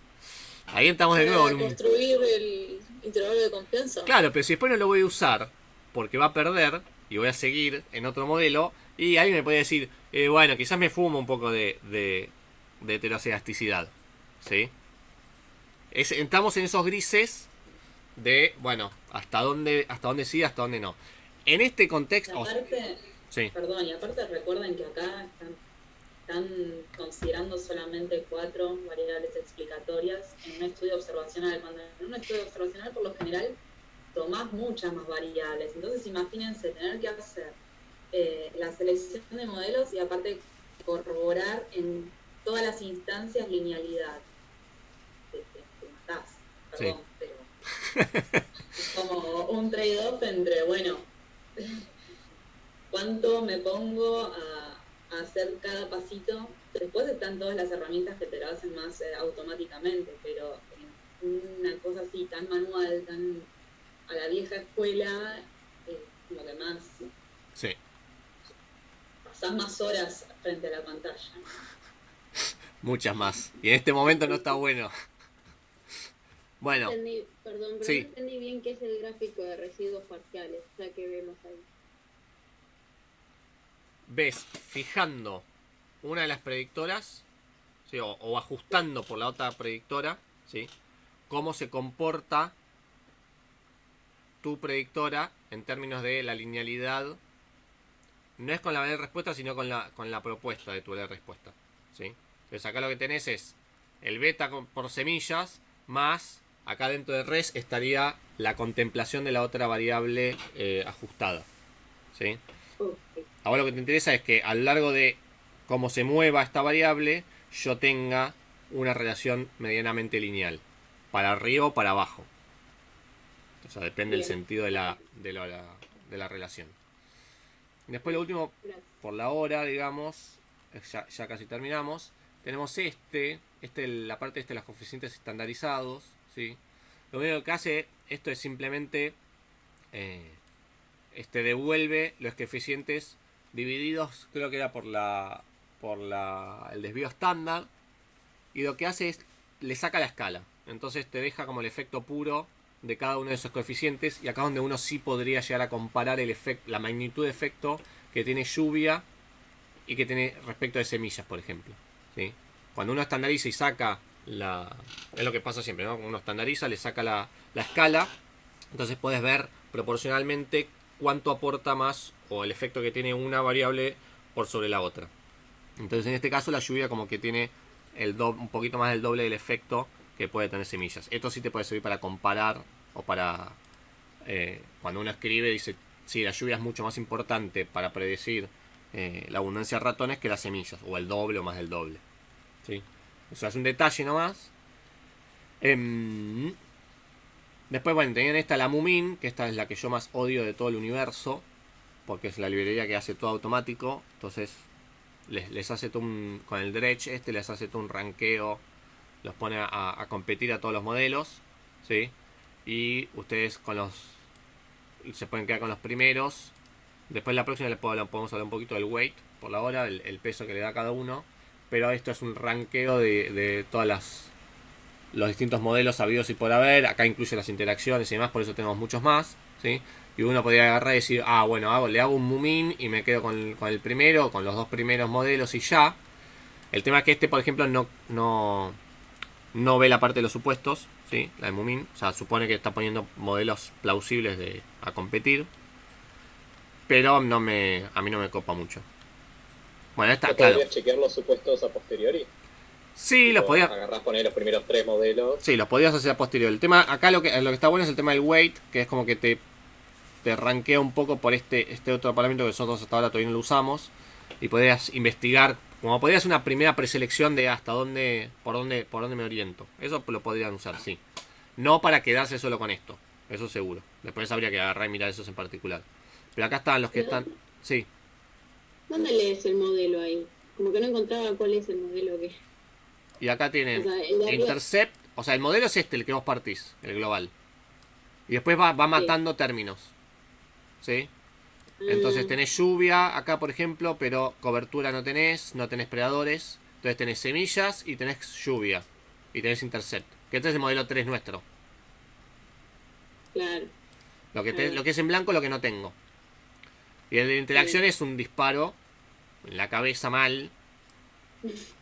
Ahí estamos de nuevo en un... construir el intervalo de confianza. Claro, pero si después no lo voy a usar porque va a perder y voy a seguir en otro modelo, y ahí me puede decir, bueno, quizás me fumo un poco de heteroelasticidad, ¿sí? Estamos en esos grises de, bueno, hasta dónde sí, hasta dónde no. En este contexto... Aparte, sí. Perdón, y aparte recuerden que acá están considerando solamente 4 variables explicatorias en un estudio observacional, cuando en un estudio observacional por lo general tomás muchas más variables. Entonces imagínense tener que hacer la selección de modelos y aparte corroborar en todas las instancias linealidad. Te matás, perdón, sí. Pero es como un trade-off entre, bueno, cuánto me pongo a hacer cada pasito. Después están todas las herramientas que te lo hacen más automáticamente, pero una cosa así tan manual, tan a la vieja escuela, como que más... Sí. Pasás más horas frente a la pantalla. Muchas más. Y en este momento no está bueno. Bueno. Perdón, pero sí. no entendí bien qué es el gráfico de residuos parciales, ya que vemos ahí. Ves, fijando una de las predictoras, ¿sí? o ajustando por la otra predictora, ¿sí? Cómo se comporta tu predictora en términos de la linealidad. No es con la variable respuesta, sino con la propuesta de tu variable respuesta, ¿sí? Entonces acá lo que tenés es el beta por semillas, más acá dentro de res estaría la contemplación de la otra variable ajustada, ¿sí? Ahora lo que te interesa es que a lo largo de cómo se mueva esta variable, yo tenga una relación medianamente lineal, para arriba o para abajo. O sea, depende del sentido de la relación. Y después lo último, por la hora, digamos, ya casi terminamos, tenemos la parte de los coeficientes estandarizados, ¿sí? Lo único que hace esto es simplemente devuelve los coeficientes divididos, creo que era por el desvío estándar, y lo que hace es le saca la escala, entonces te deja como el efecto puro de cada uno de esos coeficientes, y acá donde uno sí podría llegar a comparar la magnitud de efecto que tiene lluvia y que tiene respecto de semillas, por ejemplo, ¿sí? Cuando uno estandariza y saca es lo que pasa siempre, ¿no? Uno estandariza, le saca la escala, entonces puedes ver proporcionalmente cuánto aporta más o el efecto que tiene una variable por sobre la otra. Entonces en este caso la lluvia como que tiene un poquito más del doble del efecto que puede tener semillas. Esto sí te puede servir para comparar o para cuando uno escribe dice, sí, la lluvia es mucho más importante para predecir la abundancia de ratones que las semillas, o el doble o más del doble, ¿sí? O sea, es un detalle nomás. Después, bueno, tenían la Mumin, que esta es la que yo más odio de todo el universo, porque es la librería que hace todo automático. Entonces les hace todo con el dredge les hace todo un ranqueo, los pone a competir a todos los modelos, ¿sí? Y ustedes se pueden quedar con los primeros. Después la próxima podemos hablar un poquito del weight, por la hora, el peso que le da a cada uno. Pero esto es un ranqueo de todas los distintos modelos habidos y por haber. Acá incluye las interacciones y demás, por eso tenemos muchos más, ¿sí? Y uno podría agarrar y decir, bueno, le hago un Mumin y me quedo con el primero, con los dos primeros modelos y ya. El tema es que por ejemplo, no ve la parte de los supuestos, ¿sí? La de Mumin, o sea, supone que está poniendo modelos plausibles a competir. Pero a mí no me copa mucho. Bueno, está ¿No claro. podrías chequear los supuestos a posteriori? Sí, los podías. Agarrás, poner los primeros 3 modelos. Sí, los podías hacer a posteriori. El tema, acá lo que está bueno es el tema del weight, que es como que te rankea un poco por este otro parámetro que nosotros hasta ahora todavía no lo usamos. Y podías investigar, como podías una primera preselección de hasta dónde, por dónde me oriento. Eso lo podrían usar, sí. No para quedarse solo con esto, eso seguro. Después habría que agarrar y mirar esos en particular. Pero acá están los que están... Sí. ¿Dónde lees el modelo ahí? Como que no encontraba cuál es el modelo que... Y acá tienen O sea, el de arriba- intercept. O sea, el modelo es este, el que vos partís, el global. Y después va matando términos. ¿Sí? Entonces tenés lluvia acá, por ejemplo, pero cobertura no tenés predadores. Entonces tenés semillas y tenés lluvia. Y tenés intercept. Que este es el modelo 3 nuestro. Claro. Lo que es en blanco, lo que no tengo. Y el de interacción es un disparo en la cabeza mal.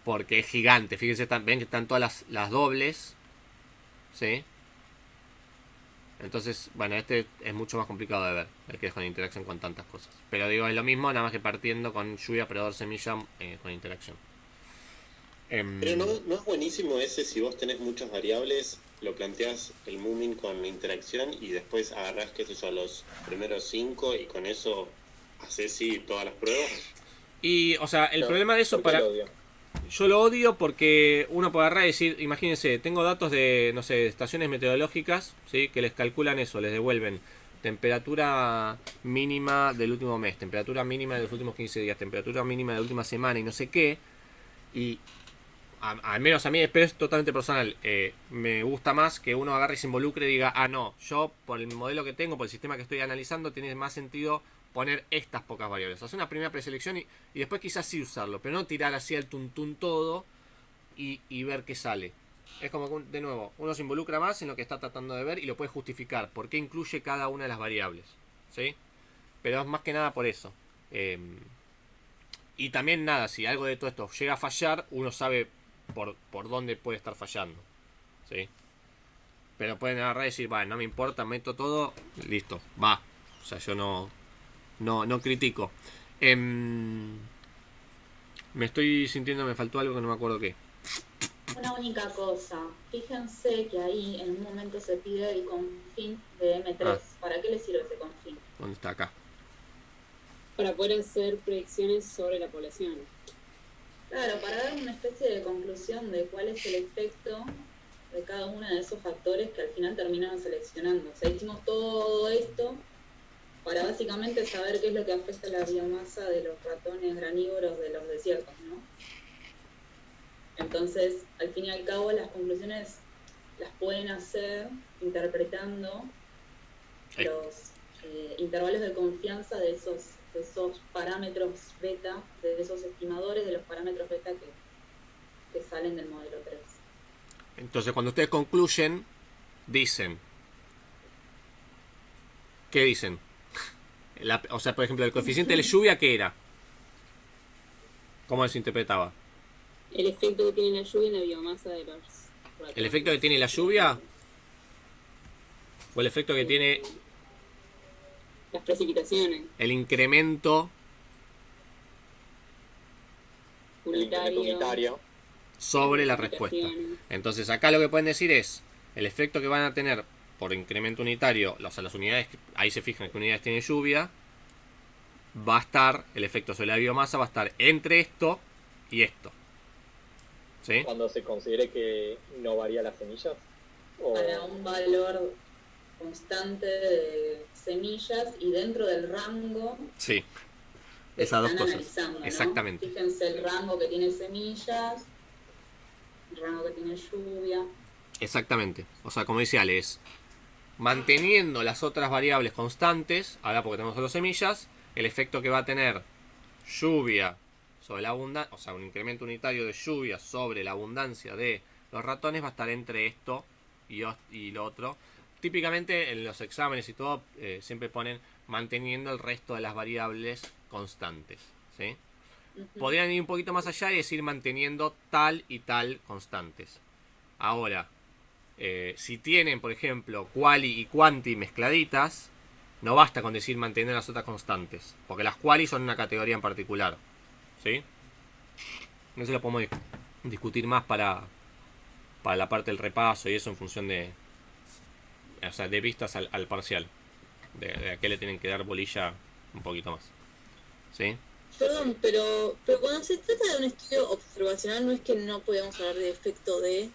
Porque es gigante. Fíjense, ven que están todas las dobles. ¿Sí? Entonces, bueno, este es mucho más complicado de ver. El que es con interacción con tantas cosas. Pero digo, es lo mismo, nada más que partiendo con lluvia, predador, semilla, con interacción. Pero no es buenísimo ese si vos tenés muchas variables, lo planteás el Moomin con interacción y después agarrás, qué sé yo, los primeros 5 y con eso haces sí todas las pruebas. Y, o sea, el No, problema de eso ¿por qué para... lo odio? Yo lo odio porque uno puede agarrar y decir, imagínense, tengo datos de, no sé, estaciones meteorológicas, ¿sí? Que les calculan eso, les devuelven temperatura mínima del último mes, temperatura mínima de los últimos 15 días, temperatura mínima de la última semana y no sé qué. Y al menos a mí, pero es totalmente personal, me gusta más que uno agarre y se involucre y diga, ah, no, yo por el modelo que tengo, por el sistema que estoy analizando, tiene más sentido poner estas pocas variables. Hacer una primera preselección y después quizás sí usarlo, pero no tirar así al tuntún todo y ver qué sale. Es como que, de nuevo, uno se involucra más en lo que está tratando de ver y lo puede justificar, por qué incluye cada una de las variables. ¿Sí? Pero es más que nada por eso. Y también nada, si algo de todo esto llega a fallar, uno sabe por dónde puede estar fallando. ¿Sí? Pero pueden agarrar y decir, vale, no me importa, meto todo, listo, va. O sea, yo no critico. Me estoy sintiendo, me faltó algo que no me acuerdo qué. Una única cosa, fíjense que ahí en un momento se pide el confín de M3. Ah. ¿Para qué le sirve ese confín? ¿Dónde está? Acá. Para poder hacer predicciones sobre la población. Claro, para dar una especie de conclusión de cuál es el efecto de cada uno de esos factores que al final terminaron seleccionando. O sea, hicimos todo esto para básicamente saber qué es lo que afecta a la biomasa de los ratones granívoros de los desiertos, ¿no? Entonces, al fin y al cabo, las conclusiones las pueden hacer interpretando los intervalos de confianza de esos parámetros beta, de esos estimadores de los parámetros beta que salen del modelo 3. Entonces, cuando ustedes concluyen, dicen. ¿Qué dicen? O sea, por ejemplo, el coeficiente de la lluvia, ¿qué era? ¿Cómo se interpretaba? El efecto que tiene la lluvia en la biomasa de los ratones. ¿El efecto que tiene la lluvia? ¿O el efecto que tiene Las precipitaciones. el incremento Unitario. sobre la respuesta? Entonces, acá lo que pueden decir es el efecto que van a tener por incremento unitario, o sea, las unidades, ahí se fijan que unidades tienen lluvia, va a estar, el efecto sobre la biomasa va a estar entre esto y esto. ¿Sí? Cuando se considere que no varía las semillas. O... Para un valor constante de semillas y dentro del rango Sí. que Esas dos están cosas. analizando, ¿no? Exactamente. Fíjense el rango que tiene semillas, el rango que tiene lluvia. Exactamente. O sea, como dice Ale, es manteniendo las otras variables constantes, ahora porque tenemos solo semillas, el efecto que va a tener lluvia sobre la abundancia, o sea, un incremento unitario de lluvia sobre la abundancia de los ratones va a estar entre esto y lo otro. Típicamente en los exámenes y todo siempre ponen manteniendo el resto de las variables constantes, ¿sí? Podrían ir un poquito más allá y decir manteniendo tal y tal constantes. Ahora, si tienen, por ejemplo, quali y quanti mezcladitas, no basta con decir mantener las otras constantes, porque las quali son una categoría en particular, ¿sí? No se lo podemos discutir más para la parte del repaso y eso en función de, o sea, de vistas al parcial, de a qué le tienen que dar bolilla un poquito más, ¿sí? Perdón, pero cuando se trata de un estudio observacional, ¿no es que no podemos hablar de efecto de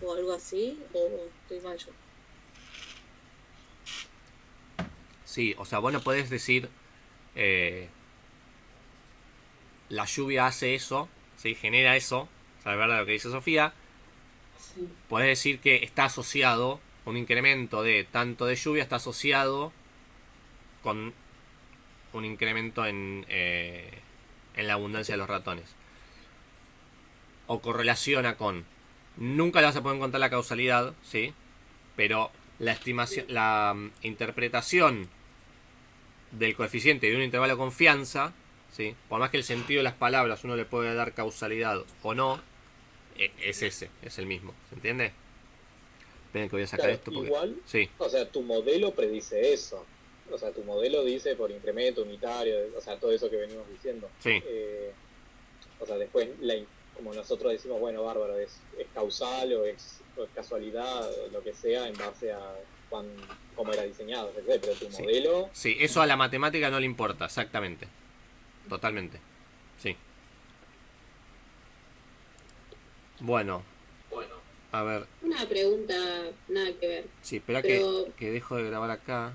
o algo así? ¿O estoy mal yo? Sí, o sea, vos no podés decir la lluvia hace eso, ¿sí? Genera eso, ¿sabes verdad lo que dice Sofía? Sí. Puedes decir que está asociado, un incremento de tanto de lluvia está asociado con un incremento en la abundancia de los ratones. O correlaciona con, nunca le vas a poder encontrar la causalidad, ¿sí? Pero la estimación, la interpretación del coeficiente de un intervalo de confianza, ¿sí? Por más que el sentido de las palabras uno le puede dar causalidad o no, es ese, es el mismo, ¿se entiende? Esperen que voy a sacar Claro, esto porque... igual, Sí, o sea, tu modelo predice eso. O sea, tu modelo dice por incremento unitario, o sea, todo eso que venimos diciendo. sí, O sea, después, como nosotros decimos, bueno, bárbaro, es causal o es casualidad o lo que sea en base a cómo era diseñado, pero tu sí. modelo... Sí, eso a la matemática no le importa, exactamente. Totalmente. Sí. Bueno, a ver. Una pregunta, nada que ver. Sí, espera Pero- que dejo de grabar acá.